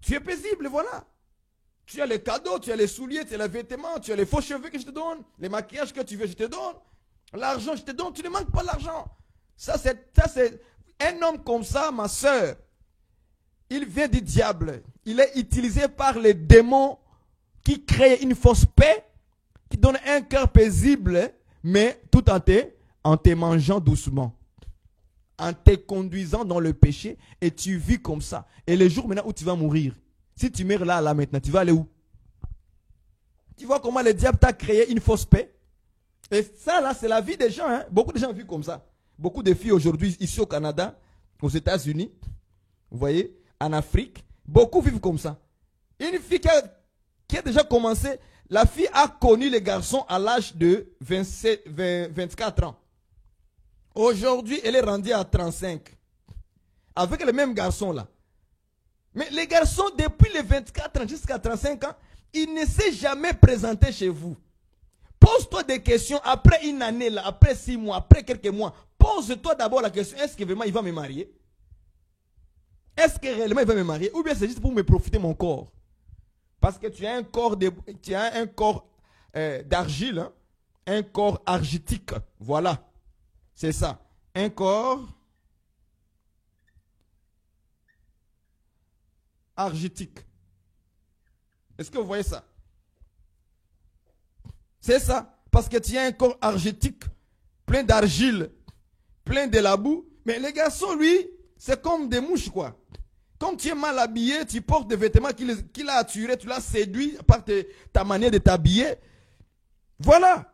tu es paisible, voilà. Tu as les cadeaux, tu as les souliers, tu as les vêtements, tu as les faux cheveux que je te donne, les maquillages que tu veux, je te donne. L'argent, je te donne, tu ne manques pas l'argent. Ça, c'est un homme comme ça, ma soeur. Il vient du diable. Il est utilisé par les démons qui crée une fausse paix, qui donne un cœur paisible, mais tout en te mangeant doucement, en te conduisant dans le péché, et tu vis comme ça. Et le jour maintenant où tu vas mourir, si tu meurs là maintenant, tu vas aller où? Tu vois comment le diable t'a créé une fausse paix. Et ça, là, c'est la vie des gens. Hein. Beaucoup de gens vivent comme ça. Beaucoup de filles aujourd'hui, ici au Canada, aux États-Unis, vous voyez, en Afrique, beaucoup vivent comme ça. Une fille qui a déjà commencé, la fille a connu les garçons à l'âge de 24 ans. Aujourd'hui, elle est rendue à 35. Avec les mêmes garçons là. Mais les garçons, depuis les 24 ans jusqu'à 35 ans, ils ne s'est jamais présenté chez vous. Pose-toi des questions après une année, là, après 6 mois, après quelques mois. Pose-toi d'abord la question, est-ce que vraiment il va me marier? Est-ce que réellement il va me marier? Ou bien c'est juste pour me profiter de mon corps? Parce que tu as un corps d'argile, hein? Un corps argitique. Voilà. C'est ça. Un corps argitique. Est-ce que vous voyez ça? C'est ça. Parce que tu as un corps argitique, plein d'argile, plein de la boue. Mais les garçons, lui, c'est comme des mouches, quoi. Comme tu es mal habillé, tu portes des vêtements qu'il a attirés, tu l'as séduit par ta manière de t'habiller. Voilà.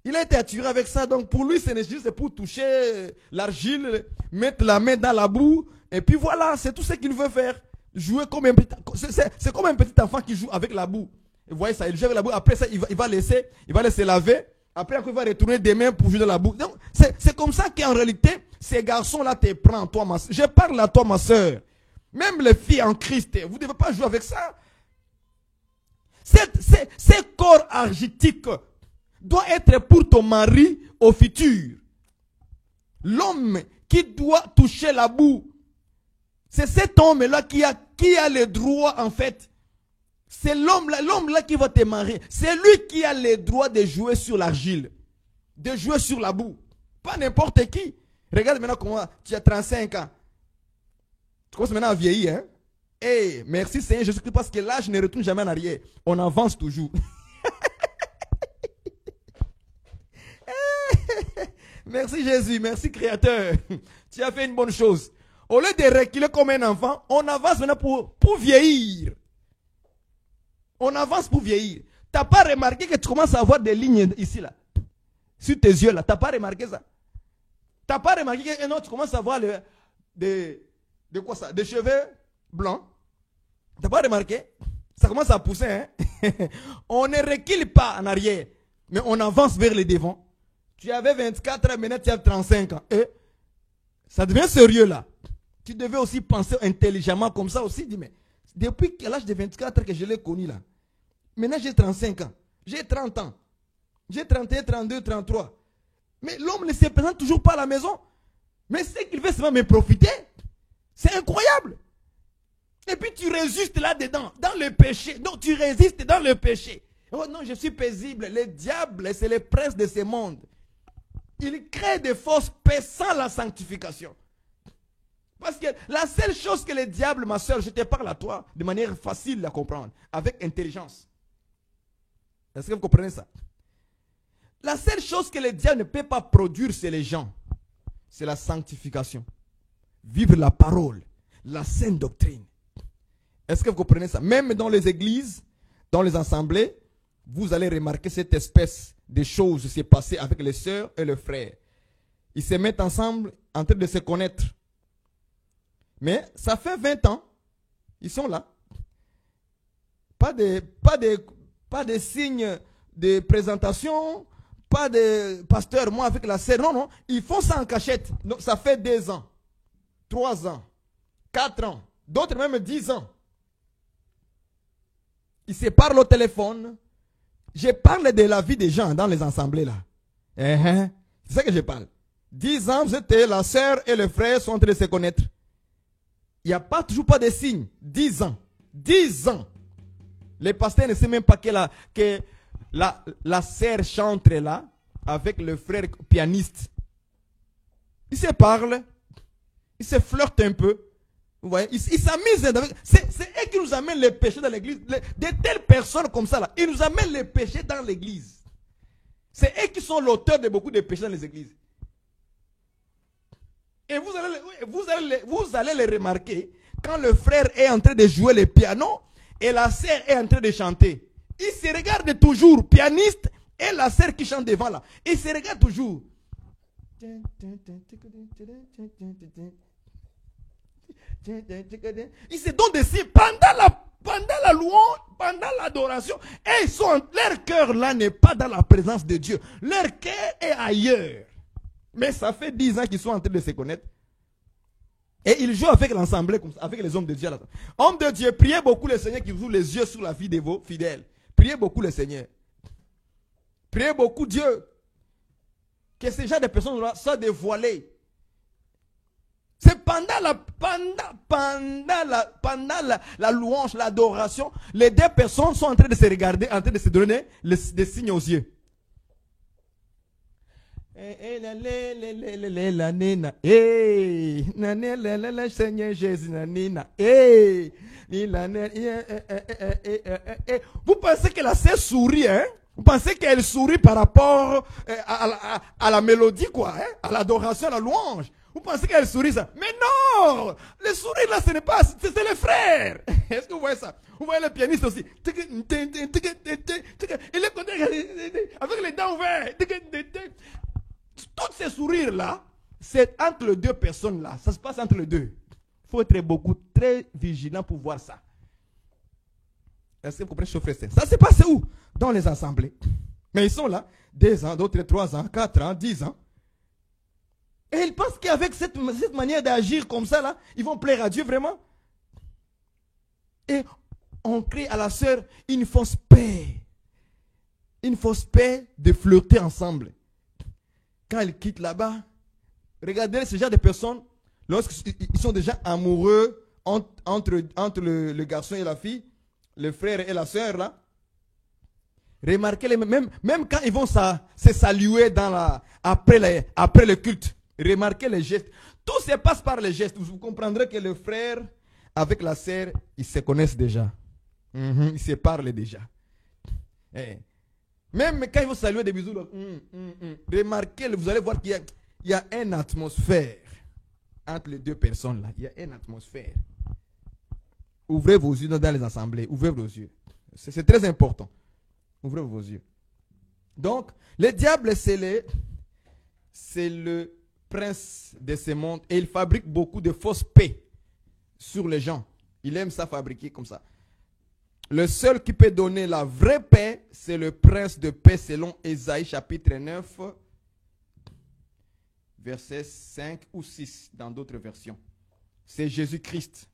Il a été attiré avec ça. Donc pour lui, c'est juste pour toucher l'argile, mettre la main dans la boue. Et puis voilà, c'est tout ce qu'il veut faire. Jouer comme un petit... C'est comme un petit enfant qui joue avec la boue. Vous voyez ça, il joue avec la boue. Après ça, il va laisser laver. Après, il va retourner des mains pour jouer dans la boue. Donc, c'est comme ça qu'en réalité, ces garçons-là te prennent, toi, ma soeur. Je parle à toi, ma soeur. Même les filles en Christ, vous ne devez pas jouer avec ça. Ces corps argitiques doivent être pour ton mari au futur. L'homme qui doit toucher la boue, c'est cet homme-là qui a le droit, en fait. C'est l'homme-là qui va te marier. C'est lui qui a le droit de jouer sur l'argile, de jouer sur la boue. Pas n'importe qui. Regarde maintenant comment tu as 35 ans. Tu commences maintenant à vieillir, hein? Hey, merci Seigneur Jésus-Christ parce que l'âge ne retourne jamais en arrière. On avance toujours. Merci Jésus, merci Créateur. Tu as fait une bonne chose. Au lieu de reculer comme un enfant, on avance maintenant pour vieillir. On avance pour vieillir. Tu n'as pas remarqué que tu commences à avoir des lignes ici, là. Sur tes yeux, là. Tu n'as pas remarqué ça? Tu n'as pas remarqué que non, tu commences à avoir des cheveux blancs. Tu n'as pas remarqué? Ça commence à pousser, hein? On ne recule pas en arrière, mais on avance vers le devant. Tu avais 24 ans, maintenant tu as 35 ans. Et ça devient sérieux, là. Tu devais aussi penser intelligemment comme ça aussi. Dis, mais depuis l'âge de 24 ans que je l'ai connu, là. Maintenant j'ai 35 ans. J'ai 30 ans. J'ai 31, 32, 33. Mais l'homme ne se présente toujours pas à la maison. Mais c'est qu'il veut seulement me profiter. C'est incroyable. Et puis tu résistes là-dedans, dans le péché. Donc tu résistes dans le péché. Oh non, je suis paisible. Le diable, c'est le prince de ce monde. Il crée des fausses paix sans la sanctification. Parce que la seule chose que le diable, ma soeur, je te parle à toi de manière facile à comprendre, avec intelligence. Est-ce que vous comprenez ça? La seule chose que le diable ne peut pas produire, c'est les gens. C'est la sanctification. Vivre la parole, la saine doctrine. Est-ce que vous comprenez ça? Même dans les églises, dans les assemblées, vous allez remarquer cette espèce de choses qui s'est passée avec les sœurs et les frères. Ils se mettent ensemble en train de se connaître. Mais ça fait 20 ans, ils sont là. Pas de signes de présentation, pas de pasteur, moi avec la sœur. Non, non, ils font ça en cachette. Donc, ça fait 2 ans, 3 ans, 4 ans, d'autres même 10 ans. Ils se parlent au téléphone. Je parle de la vie des gens dans les assemblées là. C'est ça que je parle. 10 ans, vous êtes la sœur et le frère sont en train de se connaître. Il n'y a toujours pas de signe. 10 ans. 10 ans. Les pasteurs ne savent même pas que la sœur chante là avec le frère pianiste. Ils se parlent. Ils se flirtent un peu. Vous voyez, ils s'amusent. C'est eux qui nous amènent les péchés dans l'église. De telles personnes comme ça là, ils nous amènent les péchés dans l'église. C'est eux qui sont l'auteur de beaucoup de péchés dans les églises. Et vous allez les remarquer quand le frère est en train de jouer le piano et la sœur est en train de chanter. Ils se regardent toujours, pianiste et la sœur qui chante devant là. Ils se regardent toujours. Ils se donnent des signes pendant la louange, pendant l'adoration. Et leur cœur là n'est pas dans la présence de Dieu. Leur cœur est ailleurs. Mais ça fait 10 ans qu'ils sont en train de se connaître. Et ils jouent avec l'ensemble, avec les hommes de Dieu. Hommes de Dieu, priez beaucoup le Seigneur qui vous ouvre les yeux sur la vie de vos fidèles. Priez beaucoup le Seigneur. Priez beaucoup Dieu. Que ces gens de personnes-là soient dévoilés. C'est pendant la louange, l'adoration, les deux personnes sont en train de se regarder, en train de se donner des signes aux yeux. Seigneur Jésus, vous pensez que la sœur sourit, hein? Vous pensez qu'elle sourit par rapport à la mélodie, quoi, hein? À l'adoration, à la louange. Vous pensez qu'elle sourit ça? Mais non! Le sourire là, ce n'est pas, c'est les frères. Est-ce que vous voyez ça? Vous voyez le pianiste aussi. Il est content avec les dents ouvertes. Tous ces sourires là, c'est entre les deux personnes là. Ça se passe entre les deux. Il faut être très vigilant pour voir ça. Est-ce que vous comprenez, frère? Ça se passe où? Dans les assemblées. Mais ils sont là, 2 ans, d'autres 3 ans, 4 ans, 10 ans. Et ils pensent qu'avec cette manière d'agir comme ça, là, ils vont plaire à Dieu vraiment. Et on crée à la sœur une fausse paix. Une fausse paix de flirter ensemble. Quand ils quittent là-bas, regardez ce genre de personnes, lorsqu'ils sont déjà amoureux entre le garçon et la fille, le frère et la sœur, là, remarquez, même quand ils vont se saluer après le culte, remarquez les gestes. Tout se passe par les gestes. Vous comprendrez que le frère avec la sœur, ils se connaissent déjà. Ils se parlent déjà. Même quand ils vont saluer des bisous, remarquez, vous allez voir qu'il y a une atmosphère entre les deux personnes là. Il y a une atmosphère. Ouvrez vos yeux dans les assemblées. Ouvrez vos yeux. C'est très important. Ouvrez vos yeux. Donc, le diable, c'est le prince de ce monde et il fabrique beaucoup de fausses paix sur les gens. Il aime ça fabriquer comme ça. Le seul qui peut donner la vraie paix, c'est le prince de paix selon Ésaïe chapitre 9, verset 5 ou 6 dans d'autres versions. C'est Jésus-Christ.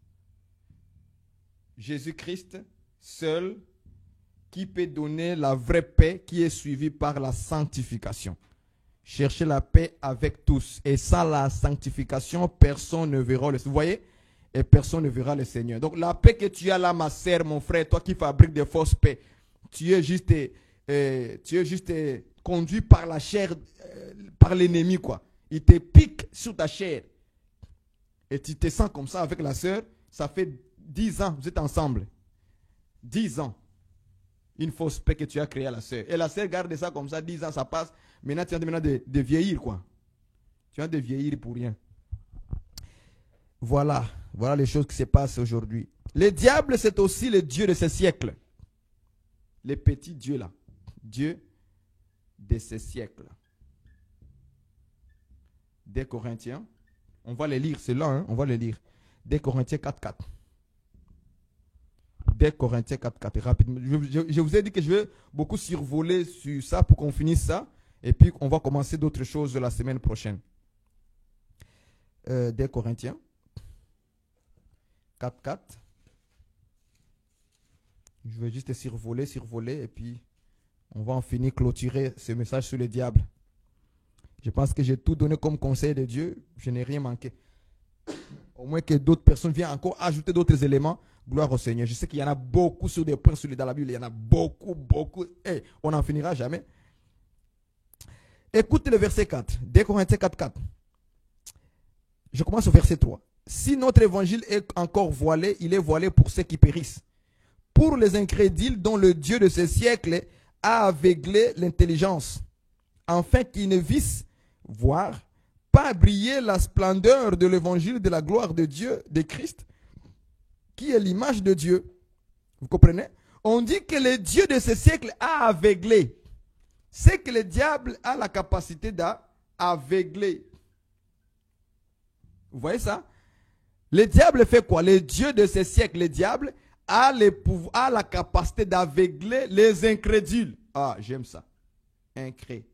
Jésus-Christ seul qui peut donner la vraie paix qui est suivie par la sanctification. Cherchez la paix avec tous. Et sans la sanctification, personne ne verra le Seigneur. Vous voyez? Et personne ne verra le Seigneur. Donc la paix que tu as là, ma sœur, mon frère, toi qui fabriques des fausses paix, tu es juste conduit par la chair, par l'ennemi, quoi. Il te pique sur ta chair. Et tu te sens comme ça avec la sœur. Ça fait 10 ans, vous êtes ensemble. 10 ans. Une fausse paix que tu as créée à la sœur. Et la sœur garde ça comme ça, 10 ans, ça passe. Maintenant, tu es en train de vieillir, quoi. Tu es en train de vieillir pour rien. Voilà les choses qui se passent aujourd'hui. Le diable, c'est aussi le Dieu de ce siècle. Les petits dieux là. Dieu de ce siècle. Des Corinthiens. On va les lire, c'est là, hein, on va les lire. Des Corinthiens 4.4. Des Corinthiens 4.4. Rapidement. Je vous ai dit que je vais beaucoup survoler sur ça pour qu'on finisse ça. Et puis on va commencer d'autres choses la semaine prochaine. Des Corinthiens 4.4. Je vais juste survoler, et puis on va en finir, clôturer ce message sur le diable. Je pense que j'ai tout donné comme conseil de Dieu. Je n'ai rien manqué. Au moins que d'autres personnes viennent encore ajouter d'autres éléments. Gloire au Seigneur. Je sais qu'il y en a beaucoup sur des points dans la Bible. Il y en a beaucoup. On n'en finira jamais. Écoute le verset 4. 2 Corinthiens 4.4. Je commence au verset 3. Si notre évangile est encore voilé, il est voilé pour ceux qui périssent. Pour les incrédules dont le Dieu de ce siècle a aveuglé l'intelligence, afin qu'ils ne vissent voir, pas briller la splendeur de l'évangile de la gloire de Dieu, de Christ, qui est l'image de Dieu. Vous comprenez? On dit que le Dieu de ce siècle a aveuglé. C'est que le diable a la capacité d'aveugler. Vous voyez ça? Le diable fait quoi? Le Dieu de ce siècle, le diable, a la capacité d'aveugler les incrédules. Ah, j'aime ça. Incrédule.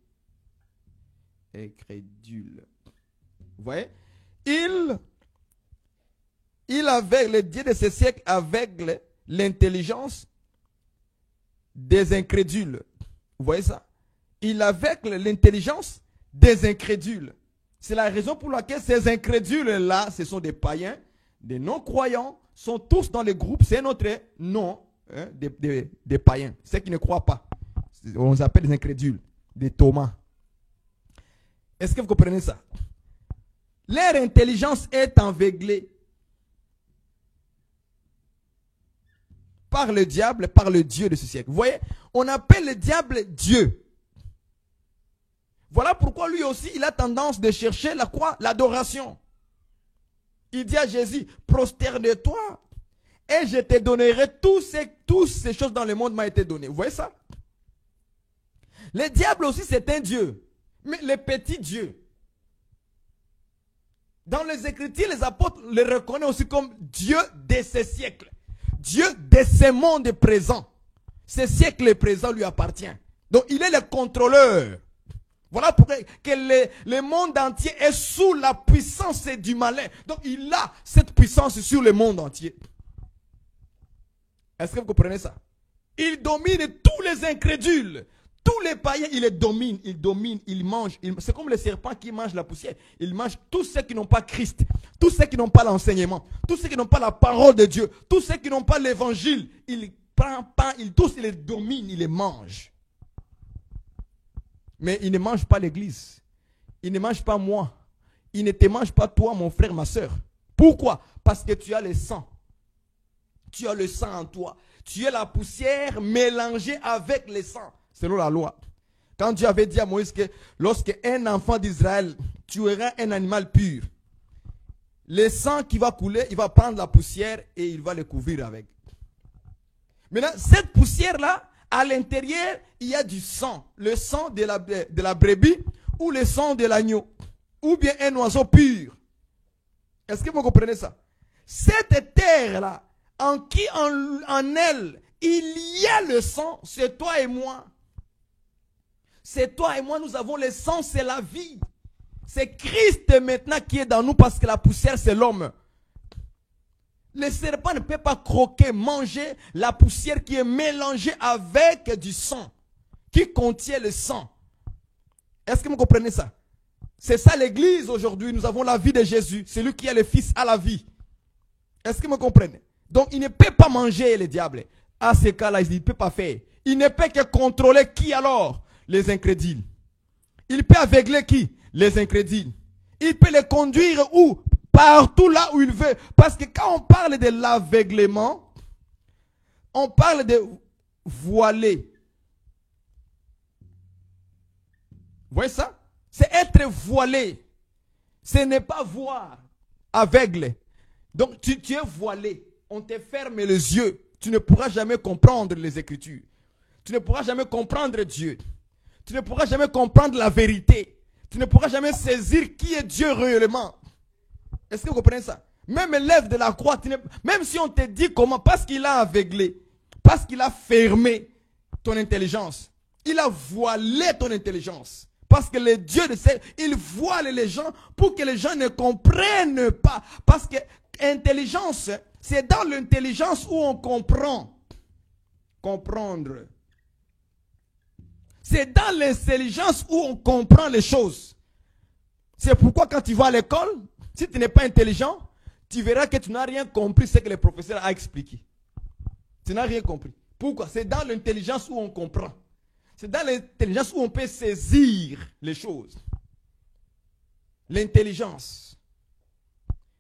Vous voyez? Il aveugle, le Dieu de ce siècle aveugle l'intelligence des incrédules. Vous voyez ça? Il aveugle l'intelligence des incrédules. C'est la raison pour laquelle ces incrédules-là, ce sont des païens, des non-croyants, sont tous dans le groupe. C'est notre nom, hein, des païens, ceux qui ne croient pas. On les appelle des incrédules, des Thomas. Est-ce que vous comprenez ça? Leur intelligence est aveuglée par le diable, par le Dieu de ce siècle. Vous voyez, on appelle le diable Dieu. Voilà pourquoi lui aussi, il a tendance de chercher la quoi? L'adoration. Il dit à Jésus, prosterne-toi et je te donnerai toutes ces choses dans le monde m'a été donné. Vous voyez ça? Le diable aussi, c'est un Dieu. Mais le petit Dieu. Dans les Écritures, les apôtres le reconnaissent aussi comme Dieu de ce siècle. Dieu de ce monde présent. Ce siècle présent lui appartient. Donc, il est le contrôleur. Voilà pourquoi que le monde entier est sous la puissance du malin. Donc, il a cette puissance sur le monde entier. Est-ce que vous comprenez ça? Il domine tous les incrédules. Tous les païens, il les domine, il mange. C'est comme le serpent qui mange la poussière. Il mange tous ceux qui n'ont pas Christ, tous ceux qui n'ont pas l'enseignement, tous ceux qui n'ont pas la parole de Dieu, tous ceux qui n'ont pas l'évangile. Il prend pas, il les domine, il les mange. Mais il ne mange pas l'église. Il ne mange pas moi. Il ne te mange pas toi, mon frère, ma soeur. Pourquoi? Parce que tu as le sang. Tu as le sang en toi. Tu es la poussière mélangée avec le sang. Selon la loi. Quand Dieu avait dit à Moïse que lorsque un enfant d'Israël tuera un animal pur, le sang qui va couler, il va prendre la poussière et il va le couvrir avec. Maintenant, cette poussière-là, à l'intérieur, il y a du sang. Le sang de la brebis ou le sang de l'agneau. Ou bien un oiseau pur. Est-ce que vous comprenez ça? Cette terre-là, en elle, il y a le sang, c'est toi et moi. C'est toi et moi, nous avons le sang, c'est la vie. C'est Christ maintenant qui est dans nous parce que la poussière, c'est l'homme. Le serpent ne peut pas croquer, manger la poussière qui est mélangée avec du sang, qui contient le sang. Est-ce que vous comprenez ça? C'est ça l'église aujourd'hui. Nous avons la vie de Jésus. Celui qui est le Fils a la vie. Est-ce que vous comprenez? Donc il ne peut pas manger le diable. À ce cas-là, il ne peut pas faire. Il ne peut que contrôler qui alors? Les incrédules. Il peut aveugler qui? Les incrédules. Il peut les conduire où? Partout là où il veut. Parce que quand on parle de l'aveuglement, on parle de voiler. Vous voyez ça? C'est être voilé. Ce n'est pas voir. Aveugle. Donc tu es voilé. On te ferme les yeux. Tu ne pourras jamais comprendre les Écritures. Tu ne pourras jamais comprendre Dieu. Tu ne pourras jamais comprendre la vérité. Tu ne pourras jamais saisir qui est Dieu réellement. Est-ce que vous comprenez ça? Même l'œuvre de la croix, même si on te dit comment, parce qu'il a aveuglé, parce qu'il a fermé ton intelligence, il a voilé ton intelligence. Parce que le Dieu de ciel, il voile les gens pour que les gens ne comprennent pas. Parce que intelligence, c'est dans l'intelligence où on comprend. Comprendre. C'est dans l'intelligence où on comprend les choses. C'est pourquoi quand tu vas à l'école, si tu n'es pas intelligent, tu verras que tu n'as rien compris ce que le professeur a expliqué. Tu n'as rien compris. Pourquoi? C'est dans l'intelligence où on comprend. C'est dans l'intelligence où on peut saisir les choses. L'intelligence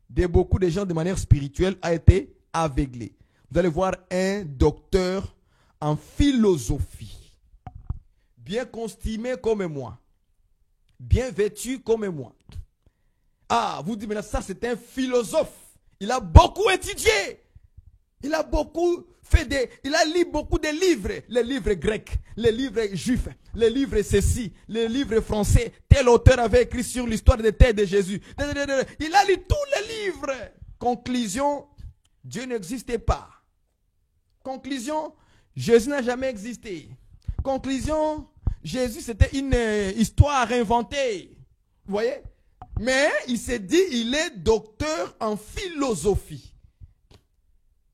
de beaucoup de gens de manière spirituelle a été aveuglée. Vous allez voir un docteur en philosophie, bien costumé comme moi, bien vêtu comme moi. Ah, vous dites maintenant, ça c'est un philosophe. Il a beaucoup étudié. Il a beaucoup il a lu beaucoup de livres, les livres grecs, les livres juifs, les livres ceci, les livres français. Tel auteur avait écrit sur l'histoire de terre de Jésus. Il a lu tous les livres. Conclusion, Dieu n'existait pas. Conclusion, Jésus n'a jamais existé. Conclusion, Jésus c'était une histoire inventée. Vous voyez? Mais il s'est dit, il est docteur en philosophie.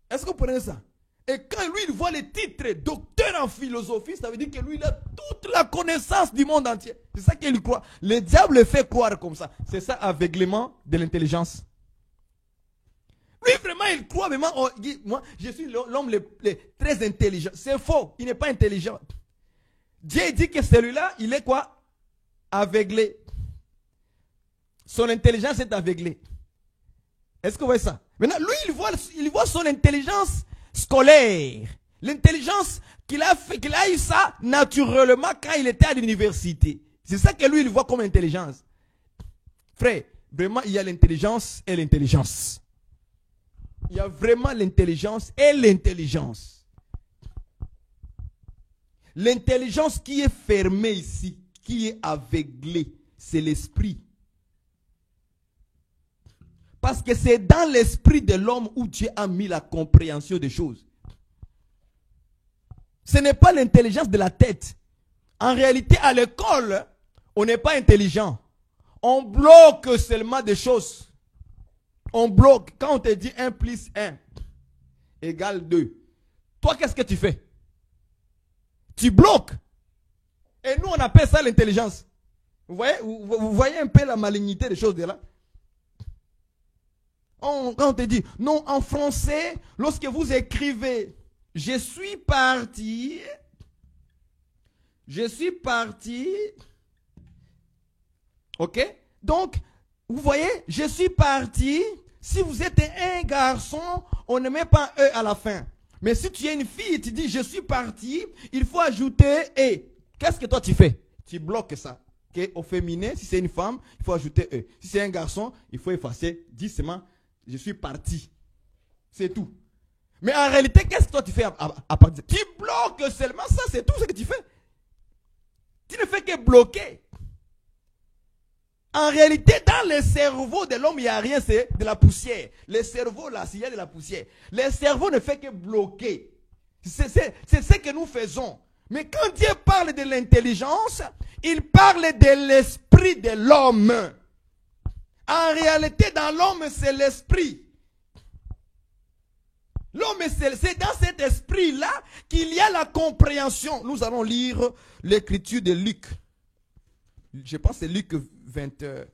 Est-ce que vous prenez ça? Et quand lui, il voit le titre docteur en philosophie, ça veut dire que lui, il a toute la connaissance du monde entier. C'est ça qu'il croit. Le diable le fait croire comme ça. C'est ça, aveuglement de l'intelligence. Lui, vraiment, il croit vraiment. Oh, moi, je suis l'homme le très intelligent. C'est faux. Il n'est pas intelligent. Dieu dit que celui-là, il est quoi? Aveuglé. Son intelligence est aveuglée. Est-ce que vous voyez ça? Maintenant, lui, il voit son intelligence scolaire. L'intelligence qu'il a eu ça naturellement quand il était à l'université. C'est ça que lui, il voit comme intelligence. Frère, vraiment, il y a l'intelligence et l'intelligence. Il y a vraiment l'intelligence et l'intelligence. L'intelligence qui est fermée ici, qui est aveuglée, c'est l'esprit. Parce que c'est dans l'esprit de l'homme où Dieu a mis la compréhension des choses. Ce n'est pas l'intelligence de la tête. En réalité, à l'école, on n'est pas intelligent. On bloque seulement des choses. On bloque. Quand on te dit 1 plus 1 égale 2. Toi, qu'est-ce que tu fais? Tu bloques. Et nous, on appelle ça l'intelligence. Vous voyez un peu la malignité des choses de là? Quand on te dit, non, en français, lorsque vous écrivez, je suis parti, ok? Donc, vous voyez, je suis parti, si vous êtes un garçon, on ne met pas un E à la fin. Mais si tu es une fille, tu dis, je suis parti, il faut ajouter E. Qu'est-ce que toi tu fais? Tu bloques ça. Okay? Au féminin, si c'est une femme, il faut ajouter E. Si c'est un garçon, il faut effacer, dis seulement, je suis parti. C'est tout. Mais en réalité, qu'est-ce que toi tu fais à partir? Tu bloques seulement ça, c'est tout ce que tu fais. Tu ne fais que bloquer. En réalité, dans le cerveau de l'homme, il n'y a rien, c'est de la poussière. Le cerveau, là, il y a de la poussière. Le cerveau ne fait que bloquer. C'est ce que nous faisons. Mais quand Dieu parle de l'intelligence, il parle de l'esprit de l'homme. En réalité, dans l'homme, c'est l'esprit. L'homme, c'est dans cet esprit-là qu'il y a la compréhension. Nous allons lire l'écriture de Luc. Je pense que c'est Luc 24,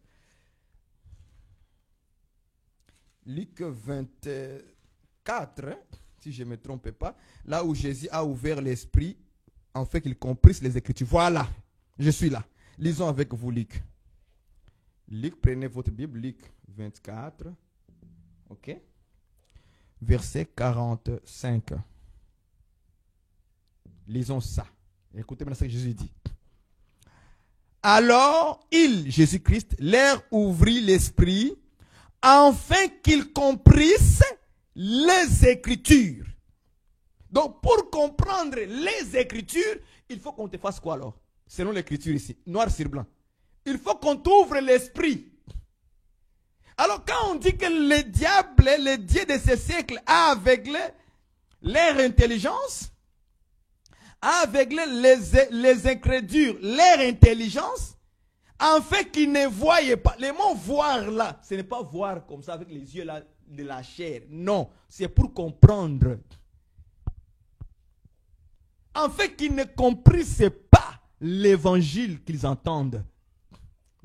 hein, si je ne me trompe pas. Là où Jésus a ouvert l'esprit, en fait qu'il comprisse les Écritures. Voilà, je suis là. Lisons avec vous Luc. Luc, prenez votre Bible, Luc 24, ok, verset 45. Lisons ça. Écoutez maintenant ce que Jésus dit. Alors, Jésus-Christ, leur ouvrit l'esprit, afin qu'ils comprissent les Écritures. Donc, pour comprendre les Écritures, il faut qu'on te fasse quoi alors? Selon l'Écriture ici, noir sur blanc. Il faut qu'on t'ouvre l'esprit. Alors quand on dit que le diable, le Dieu de ce siècle, a aveuglé leur intelligence, a aveuglé les incrédules, leur intelligence, en fait qu'ils ne voyaient pas. Le mot voir là, ce n'est pas voir comme ça avec les yeux là, de la chair. Non, c'est pour comprendre. En fait qu'ils ne comprissent pas l'évangile qu'ils entendent.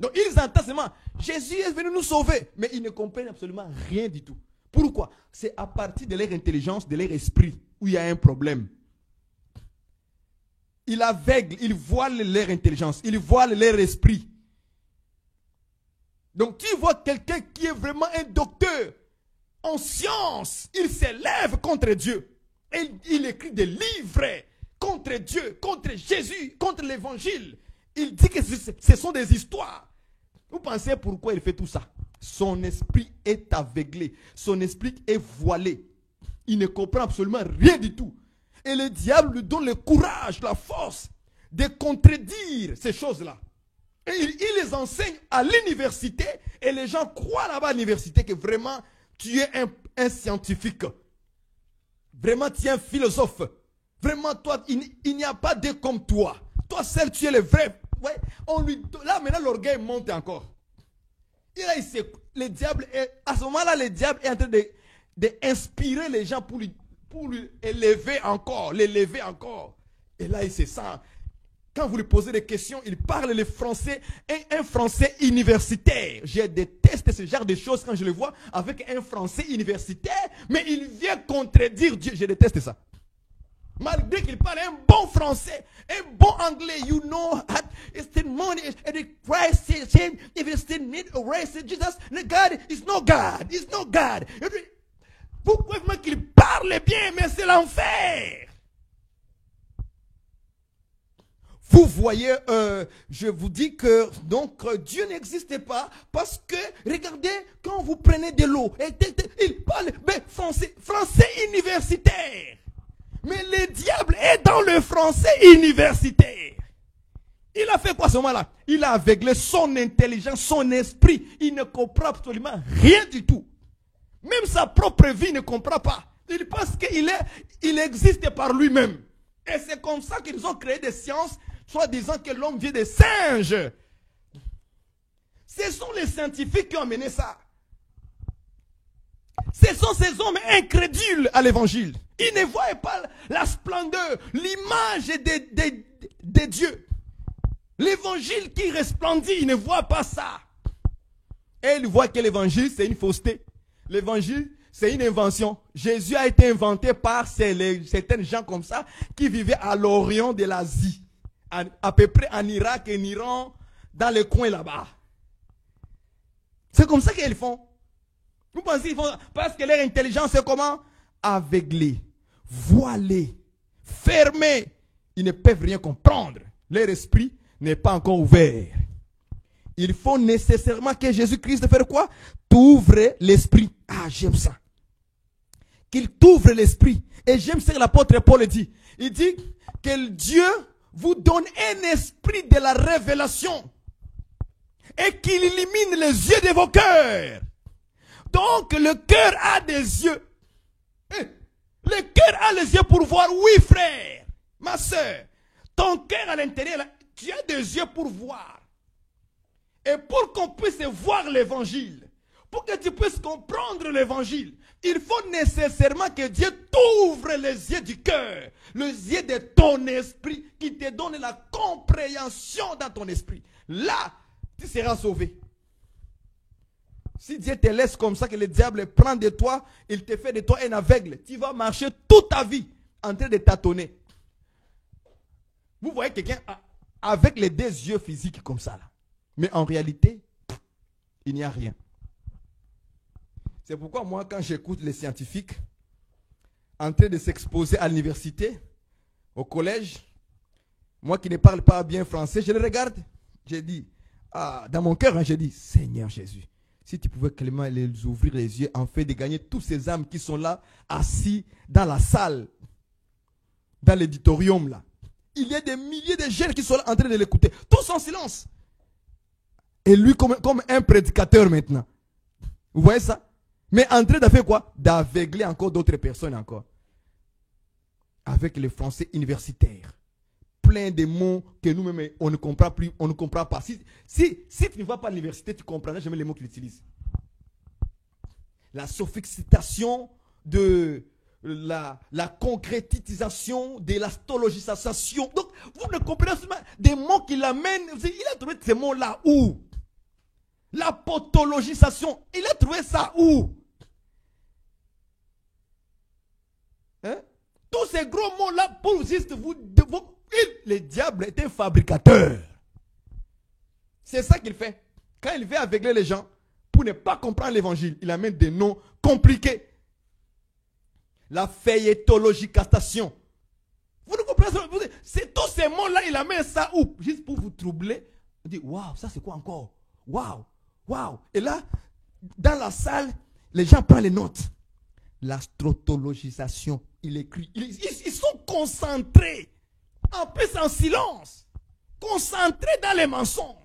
Donc ils entendent seulement, Jésus est venu nous sauver, mais ils ne comprennent absolument rien du tout. Pourquoi? C'est à partir de leur intelligence, de leur esprit, où il y a un problème. Ils aveuglent, ils voilent leur intelligence, ils voilent leur esprit. Donc tu vois quelqu'un qui est vraiment un docteur en sciences, il s'élève contre Dieu. Et il écrit des livres contre Dieu, contre Jésus, contre l'évangile. Il dit que ce sont des histoires. Vous pensez pourquoi il fait tout ça? Son esprit est aveuglé. Son esprit est voilé. Il ne comprend absolument rien du tout. Et le diable lui donne le courage, la force de contredire ces choses-là. Et il les enseigne à l'université et les gens croient là-bas à l'université que vraiment tu es un scientifique. Vraiment tu es un philosophe. Vraiment toi, il n'y a pas de comme toi. Toi seul tu es le vrai. Ouais, là maintenant l'orgueil monte encore. Et là, le diable à ce moment-là, le diable est en train d'inspirer les gens pour lui l'élever encore, l'élever encore. Et là, il se sent. Quand vous lui posez des questions, il parle le français, un français universitaire. Je déteste ce genre de choses quand je le vois avec un français universitaire, mais il vient contredire Dieu. Je déteste ça. Malgré qu'il parle un bon français, un bon anglais, you know, it's the money, and the Christ is saying, if you still need a race, Jesus, God is no God, is no God. Vous pouvez voir qu'il parle bien, mais c'est l'enfer. Vous voyez, je vous dis que donc Dieu n'existe pas parce que, regardez, quand vous prenez de l'eau, il parle français universitaire. Mais le diable est dans le français universitaire. Il a fait quoi à ce moment-là? Il a aveuglé son intelligence, son esprit. Il ne comprend absolument rien du tout. Même sa propre vie ne comprend pas. Il pense qu'il existe par lui-même. Et c'est comme ça qu'ils ont créé des sciences, soit disant que l'homme vient des singes. Ce sont les scientifiques qui ont amené ça. Ce sont ces hommes incrédules à l'évangile. Ils ne voient pas la splendeur, l'image de Dieu. L'évangile qui resplendit, ils ne voient pas ça. Et ils voient que l'évangile, c'est une fausseté. L'évangile, c'est une invention. Jésus a été inventé par certains gens comme ça qui vivaient à l'orient de l'Asie. À peu près en Irak et en Iran, dans les coins là-bas. C'est comme ça qu'ils font. Vous pensez qu'ils font parce que leur intelligence est comment? Aveuglée, voilée, fermée. Ils ne peuvent rien comprendre. Leur esprit n'est pas encore ouvert. Il faut nécessairement que Jésus-Christ fasse quoi? T'ouvre l'esprit. Ah, j'aime ça. Qu'il t'ouvre l'esprit. Et j'aime ce que l'apôtre Paul dit. Il dit que Dieu vous donne un esprit de la révélation. Et qu'il illumine les yeux de vos cœurs. Donc le cœur a des yeux. Le cœur a les yeux pour voir. Oui, frère, ma soeur. Ton cœur à l'intérieur, tu as des yeux pour voir. Et pour qu'on puisse voir l'évangile, pour que tu puisses comprendre l'évangile, il faut nécessairement que Dieu t'ouvre les yeux du cœur, les yeux de ton esprit, qui te donne la compréhension dans ton esprit. Là, tu seras sauvé. Si Dieu te laisse comme ça, que le diable prend de toi, il te fait de toi un aveugle, tu vas marcher toute ta vie en train de tâtonner. Vous voyez quelqu'un avec les deux yeux physiques comme ça, là. Mais en réalité, il n'y a rien. C'est pourquoi moi, quand j'écoute les scientifiques en train de s'exposer à l'université, au collège, moi qui ne parle pas bien français, je les regarde, j'ai dit, dans mon cœur, j'ai dit, Seigneur Jésus, si tu pouvais clairement les ouvrir les yeux, en fait de gagner tous ces âmes qui sont là, assis dans la salle, dans l'éditorium là. Il y a des milliers de jeunes qui sont là en train de l'écouter, tous en silence. Et lui comme un prédicateur maintenant. Vous voyez ça? Mais en train de faire quoi? D'aveugler encore d'autres personnes encore. Avec le français universitaire. Plein de mots que nous-mêmes, on ne comprend plus, on ne comprend pas. Si tu ne vas pas à l'université, tu ne comprendras jamais les mots qu'il utilise. La sophistication de la concrétisation de l'astrologisation. Donc, vous ne comprenez pas des mots qu'il amène. Il a trouvé ces mots-là où? La pathologisation. Il a trouvé ça où? Hein? Tous ces gros mots-là, pour juste le diable est un fabricateur. C'est ça qu'il fait. Quand il veut aveugler les gens, pour ne pas comprendre l'évangile, il amène des noms compliqués. La feuilletologisation. Vous ne comprenez pas? C'est tous ces mots-là, il amène ça où? Juste pour vous troubler. Il dit, waouh, ça c'est quoi encore? Waouh, waouh. Et là, dans la salle, les gens prennent les notes. la stratégisation. Ils sont concentrés. En plus en silence. Concentrés dans les mensonges.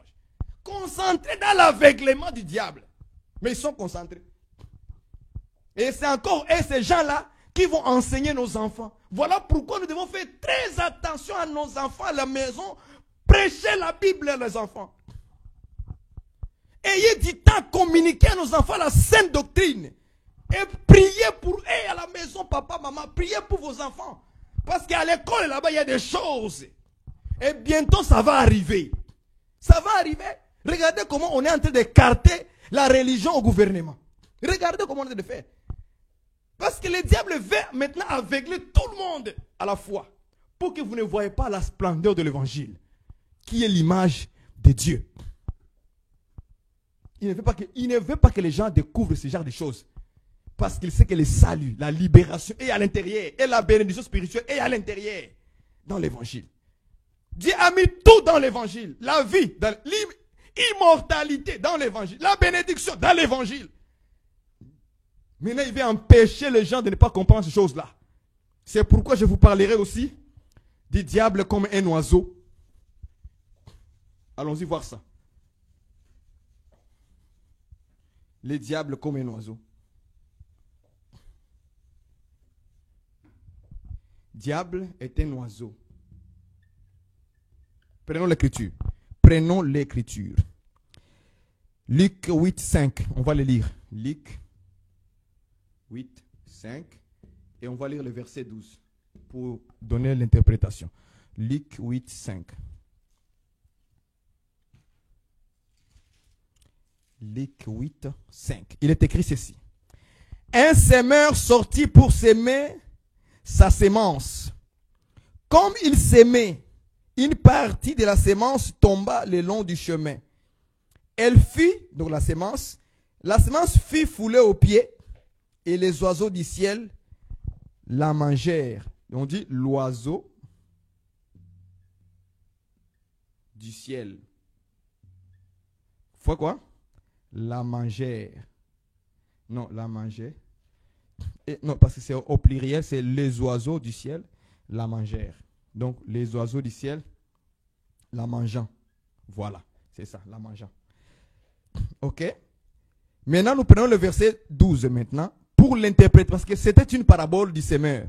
Concentrés dans l'aveuglement du diable. Mais ils sont concentrés. Et c'est encore ces gens-là qui vont enseigner nos enfants. Voilà pourquoi nous devons faire très attention à nos enfants à la maison. Prêcher la Bible à les enfants. Ayez du temps à communiquer à nos enfants la sainte doctrine. Et priez pour eux à la maison, papa, maman. Priez pour vos enfants. Parce qu'à l'école, là-bas, il y a des choses. Et bientôt, ça va arriver. Ça va arriver. Regardez comment on est en train d'écarter la religion au gouvernement. Regardez comment on est en train de faire. Parce que le diable veut maintenant aveugler tout le monde à la fois. Pour que vous ne voyez pas la splendeur de l'évangile. Qui est l'image de Dieu. Il ne veut pas que les gens découvrent ce genre de choses. Parce qu'il sait que le salut, la libération est à l'intérieur. Et la bénédiction spirituelle est à l'intérieur. Dans l'évangile. Dieu a mis tout dans l'évangile. La vie, l'immortalité dans l'évangile. La bénédiction dans l'évangile. Maintenant, il veut empêcher les gens de ne pas comprendre ces choses-là. C'est pourquoi je vous parlerai aussi du diable comme un oiseau. Allons-y voir ça. Le diable comme un oiseau. Diable est un oiseau. Prenons l'écriture. Prenons l'écriture. Luc 8, 5. On va le lire. Luc 8, 5. Et on va lire le verset 12 pour donner l'interprétation. Luc 8, 5. Luc 8, 5. Il est écrit ceci. Un semeur sortit pour s'aimer sa sémence. Comme il s'aimait, une partie de la sémence tomba le long du chemin. Elle fut, donc la sémence fut foulée aux pieds et les oiseaux du ciel la mangèrent. On dit l'oiseau du ciel. Fois quoi? La mangèrent. Non, la mangèrent. Non, parce que c'est au pluriel, c'est les oiseaux du ciel la mangèrent. Donc, les oiseaux du ciel la mangeant. Voilà, c'est ça, la mangeant. Ok? Maintenant, nous prenons le verset 12 maintenant pour l'interpréter, parce que c'était une parabole du semeur.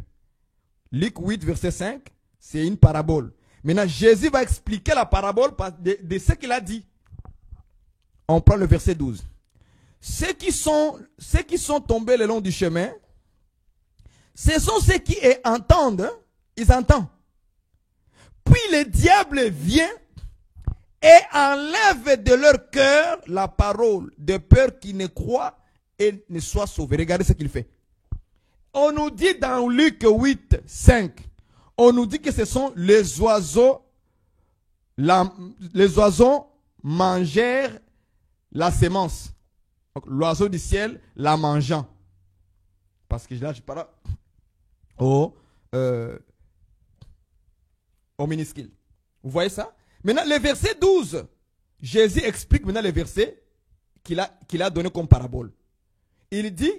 Luc 8, verset 5, c'est une parabole. Maintenant, Jésus va expliquer la parabole de ce qu'il a dit. On prend le verset 12. Ceux qui sont tombés le long du chemin, ce sont ceux qui entendent, hein? Ils entendent. Puis le diable vient et enlève de leur cœur la parole, de peur qu'ils ne croient et ne soient sauvés. Regardez ce qu'il fait. On nous dit dans Luc 8, 5, on nous dit que ce sont les oiseaux, les oiseaux mangèrent la sémence. L'oiseau du ciel la mangeant. Parce que là, je parle au minuscule. Vous voyez ça? Maintenant, le verset 12, Jésus explique maintenant le verset qu'il a donné comme parabole. Il dit,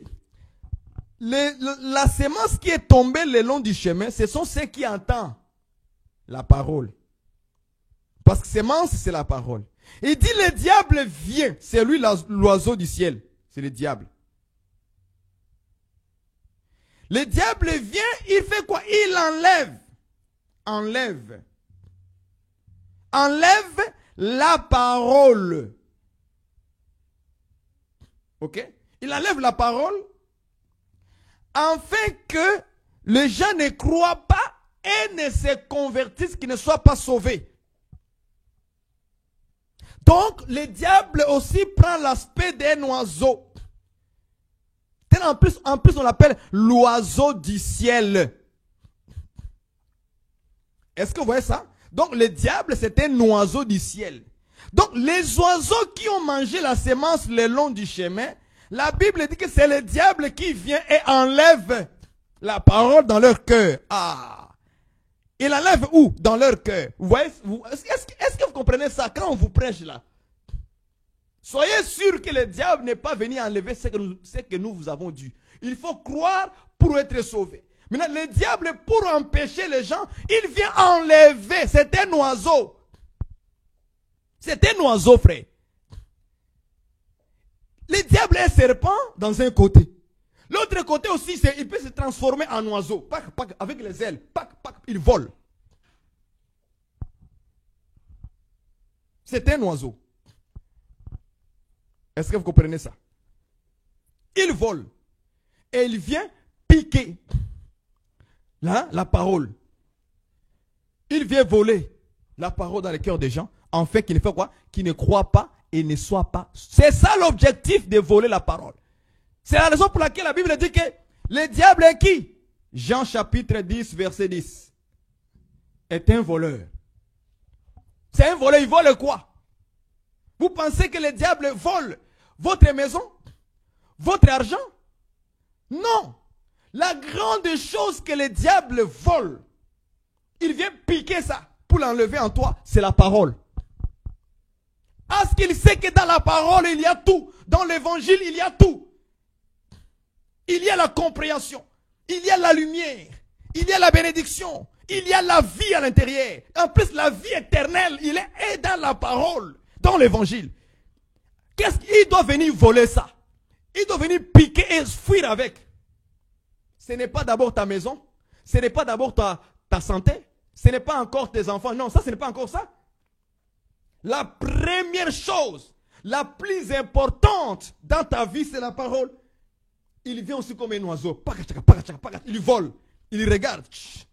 la sémence qui est tombée le long du chemin, ce sont ceux qui entendent la parole. Parce que sémence, c'est la parole. Il dit, le diable vient. C'est lui l'oiseau du ciel. C'est le diable. Le diable vient, il fait quoi? Il enlève la parole. Ok? Il enlève la parole afin que les gens ne croient pas et ne se convertissent, qu'ils ne soient pas sauvés. Donc, le diable aussi prend l'aspect d'un oiseau. En plus, on l'appelle l'oiseau du ciel. Est-ce que vous voyez ça? Donc, le diable, c'est un oiseau du ciel. Donc, les oiseaux qui ont mangé la sémence le long du chemin, la Bible dit que c'est le diable qui vient et enlève la parole dans leur cœur. Ah! Il enlève où? Dans leur cœur. Vous voyez? Est-ce que vous comprenez ça quand on vous prêche là? Soyez sûr que le diable n'est pas venu enlever ce que nous vous avons dû. Il faut croire pour être sauvé. Maintenant, le diable, pour empêcher les gens, il vient enlever. C'est un oiseau. C'est un oiseau, frère. Le diable est serpent dans un côté. L'autre côté aussi, il peut se transformer en oiseau. Pac, pac, avec les ailes. Pac, pac, il vole. C'est un oiseau. Est-ce que vous comprenez ça? Il vole. Et il vient piquer la parole. Il vient voler la parole dans les cœurs des gens, en fait qu'ils ne font quoi? Qu'ils ne croient pas et ne soient pas. C'est ça l'objectif de voler la parole. C'est la raison pour laquelle la Bible dit que le diable est qui? Jean chapitre 10, verset 10. Est un voleur. C'est un voleur, il vole quoi? Vous pensez que le diable vole votre maison? Votre argent? Non. La grande chose que le diable vole, il vient piquer ça pour l'enlever en toi, c'est la parole. Parce qu'il sait que dans la parole, il y a tout. Dans l'évangile, il y a tout. Il y a la compréhension. Il y a la lumière. Il y a la bénédiction. Il y a la vie à l'intérieur. En plus, la vie éternelle, il est dans la parole, dans l'évangile. Qu'est-ce qu'il doit venir voler ça? Il doit venir piquer et fuir avec. Ce n'est pas d'abord ta maison. Ce n'est pas d'abord ta santé. Ce n'est pas encore tes enfants. Non, ça, ce n'est pas encore ça. La première chose, la plus importante dans ta vie, c'est la parole. Il vient aussi comme un oiseau. Il vole. Il regarde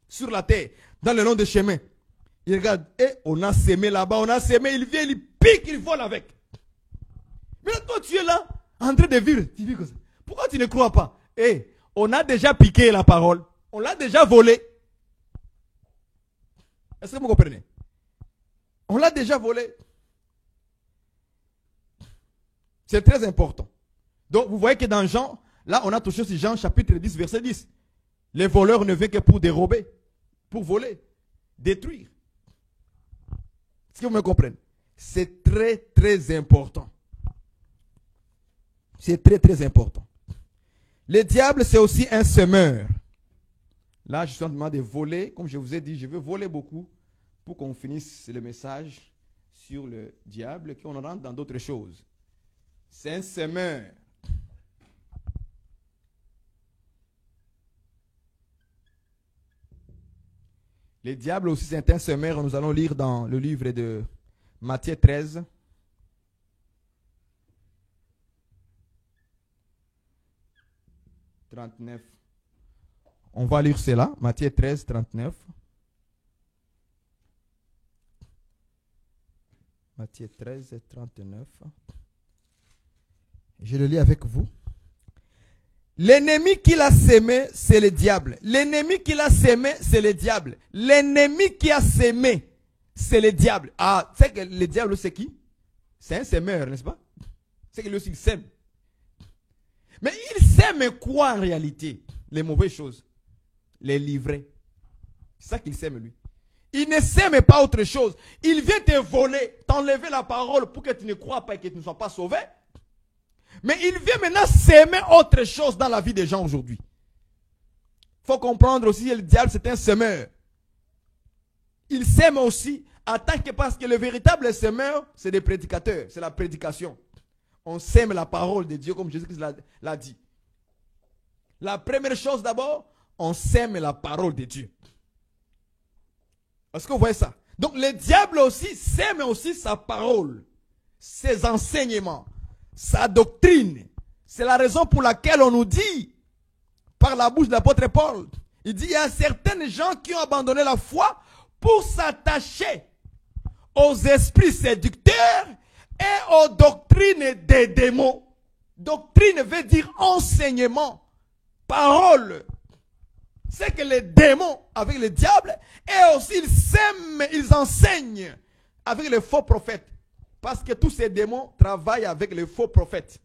sur la terre, dans le long des chemins. Il regarde. Et on a semé là-bas, on a semé. Il vient, il pique, il vole avec. Mais toi, tu es là, en train de vivre. Tu vis comme ça. Pourquoi tu ne crois pas? On a déjà piqué la parole. On l'a déjà volé. Est-ce que vous comprenez? On l'a déjà volé. C'est très important. Donc, vous voyez que dans Jean, là, on a touché sur Jean chapitre 10, verset 10. Les voleurs ne viennent que pour dérober, pour voler, détruire. Est-ce que vous me comprenez? C'est très, très important. C'est très, très important. Le diable, c'est aussi un semeur. Là, je suis en train de voler. Comme je vous ai dit, je veux voler beaucoup pour qu'on finisse le message sur le diable et qu'on rentre dans d'autres choses. C'est un semeur. Le diable aussi, c'est un semeur. Nous allons lire dans le livre de Matthieu 13. On va lire cela, Matthieu 13, 39. Matthieu 13, 39. Je le lis avec vous. L'ennemi qui l'a sémé, c'est le diable. L'ennemi qui l'a sémé, c'est le diable. L'ennemi qui a sémé, c'est le diable. Ah, tu sais que le diable, c'est qui? C'est un sémeur, n'est-ce pas? C'est que lui aussi, il sème. Mais il sème quoi en réalité? Les mauvaises choses. Les livrets. C'est ça qu'il sème lui. Il ne sème pas autre chose. Il vient te voler, t'enlever la parole pour que tu ne crois pas et que tu ne sois pas sauvé. Mais il vient maintenant s'aimer autre chose dans la vie des gens aujourd'hui. Il faut comprendre aussi que le diable c'est un semeur. Il sème aussi parce que le véritable semeur c'est des prédicateurs, c'est la prédication. On sème la parole de Dieu comme Jésus-Christ l'a dit. La première chose d'abord, on sème la parole de Dieu. Est-ce que vous voyez ça? Donc le diable aussi sème aussi sa parole, ses enseignements, sa doctrine. C'est la raison pour laquelle on nous dit, par la bouche de l'apôtre Paul, il dit il y a certaines gens qui ont abandonné la foi pour s'attacher aux esprits séducteurs et aux doctrines des démons. Doctrine veut dire enseignement, parole. C'est que les démons avec le diable et aussi ils sèment, ils enseignent avec les faux prophètes. Parce que tous ces démons travaillent avec les faux prophètes.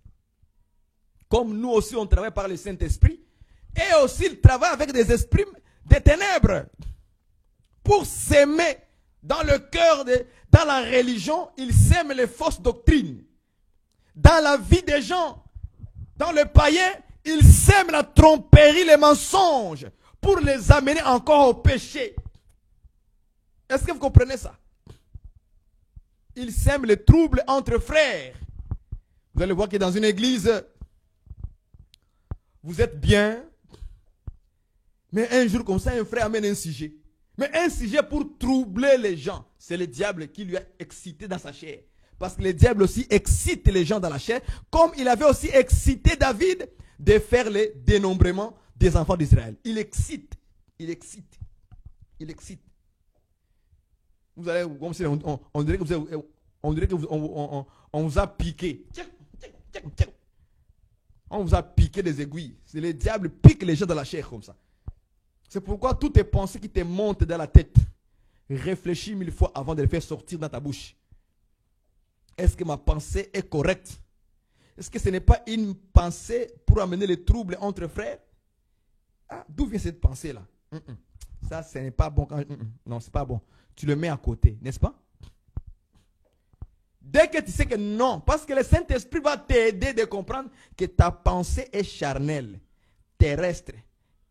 Comme nous aussi on travaille par le Saint-Esprit. Et aussi ils travaillent avec des esprits des ténèbres. Pour s'aimer dans le cœur, dans la religion, ils sèment les fausses doctrines. dans la vie des gens. Dans le païen, il sème la tromperie, les mensonges, pour les amener encore au péché. Est-ce que vous comprenez ça? Il sème les troubles entre frères. Vous allez voir que dans une église, vous êtes bien, mais un jour comme ça, un frère amène un sujet. Mais un sujet pour troubler les gens. C'est le diable qui lui a excité dans sa chair. Parce que le diable aussi excite les gens dans la chair, comme il avait aussi excité David de faire le dénombrement des enfants d'Israël. Il excite, il excite, il excite. Vous allez, comme si on dirait que on vous a piqué. On vous a piqué des aiguilles. C'est le diable pique les gens dans la chair comme ça. C'est pourquoi toutes tes pensées qui te montent dans la tête, réfléchis 1000 fois avant de les faire sortir dans ta bouche. Est-ce que ma pensée est correcte? Est-ce que ce n'est pas une pensée pour amener les troubles entre frères? Ah, d'où vient cette pensée-là? Ça, ce n'est pas bon. Non, ce n'est pas bon. Tu le mets à côté, n'est-ce pas? Dès que tu sais que non, parce que le Saint-Esprit va t'aider de comprendre que ta pensée est charnelle, terrestre,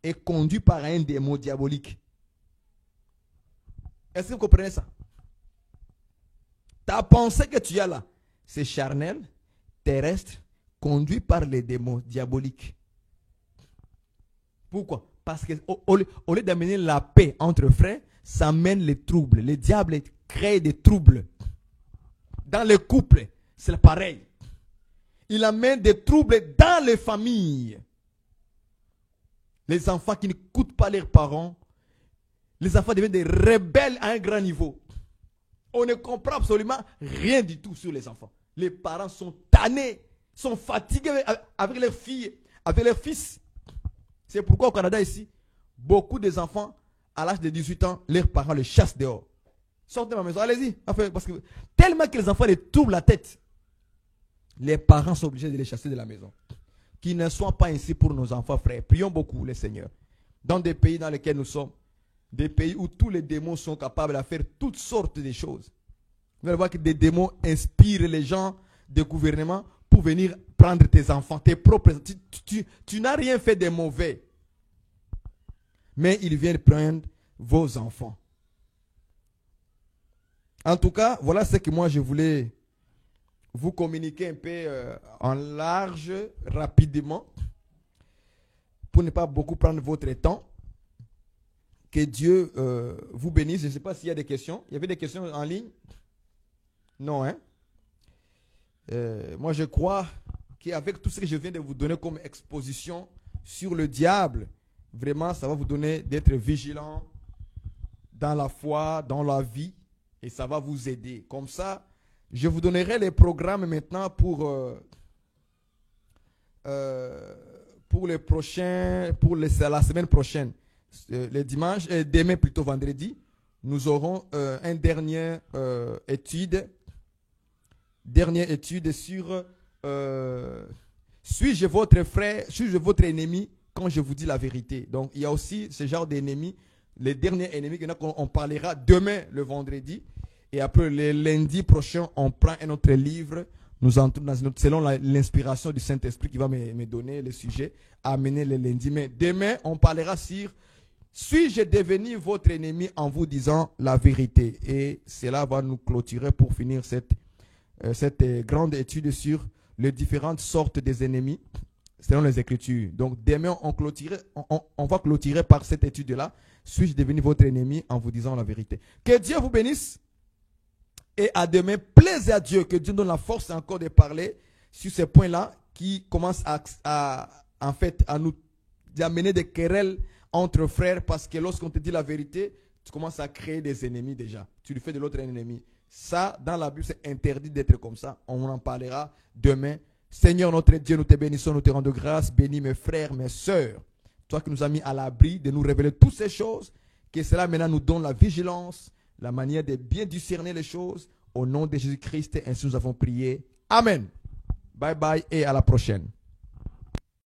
et conduite par un démon diabolique. Est-ce que vous comprenez ça? Ta pensée que tu as là, c'est charnel, terrestre, conduit par les démons diaboliques. Pourquoi? Parce qu'au lieu d'amener la paix entre frères, ça amène les troubles. Le diable crée des troubles. Dans les couples, c'est pareil. Il amène des troubles dans les familles. Les enfants qui n'écoutent pas leurs parents, les enfants deviennent des rebelles à un grand niveau. On ne comprend absolument rien du tout sur les enfants. Les parents sont tannés, sont fatigués avec leurs filles, avec leurs fils. C'est pourquoi au Canada ici, beaucoup des enfants, à l'âge de 18 ans, leurs parents les chassent dehors. Sortez de ma maison, allez-y. Enfin, parce que tellement que les enfants les tournent la tête, les parents sont obligés de les chasser de la maison. Qu'ils ne soient pas ainsi pour nos enfants, frères. Prions beaucoup, les seigneurs. Dans des pays dans lesquels nous sommes, des pays où tous les démons sont capables de faire toutes sortes de choses. Vous allez voir que des démons inspirent les gens des gouvernements pour venir prendre tes enfants, tes propres. Tu n'as rien fait de mauvais. Mais ils viennent prendre vos enfants. En tout cas, voilà ce que moi je voulais vous communiquer un peu en large, rapidement, pour ne pas beaucoup prendre votre temps. Que Dieu vous bénisse. Je ne sais pas s'il y a des questions. Il y avait des questions en ligne? Non, hein? Moi, je crois qu'avec tout ce que je viens de vous donner comme exposition sur le diable, vraiment, ça va vous donner d'être vigilant dans la foi, dans la vie, et ça va vous aider. Comme ça, je vous donnerai les programmes maintenant pour les prochains, la semaine prochaine. Le dimanche, demain plutôt vendredi, nous aurons une dernière étude sur suis-je votre frère, suis-je votre ennemi quand je vous dis la vérité. Donc il y a aussi ce genre d'ennemis, les derniers ennemis qu'on parlera demain le vendredi, et après le lundi prochain on prend un autre livre. Nous entrons dans une autre, selon l'inspiration du Saint-Esprit qui va me donner le sujet à amener le lundi. Mais demain on parlera sur suis-je devenu votre ennemi en vous disant la vérité? Et cela va nous clôturer pour finir cette grande étude sur les différentes sortes des ennemis selon les Écritures. Donc demain, on va clôturer par cette étude-là. Suis-je devenu votre ennemi en vous disant la vérité? Que Dieu vous bénisse et à demain. Plaisez à Dieu, que Dieu donne la force encore de parler sur ces points-là qui commencent à nous amener des querelles entre frères, parce que lorsqu'on te dit la vérité, tu commences à créer des ennemis déjà. Tu lui fais de l'autre un ennemi. Ça, dans la Bible, c'est interdit d'être comme ça. On en parlera demain. Seigneur notre Dieu, nous te bénissons, nous te rendons grâce. Bénis mes frères, mes sœurs. Toi qui nous as mis à l'abri de nous révéler toutes ces choses. Que cela maintenant nous donne la vigilance, la manière de bien discerner les choses. Au nom de Jésus-Christ, ainsi nous avons prié. Amen. Bye bye et à la prochaine.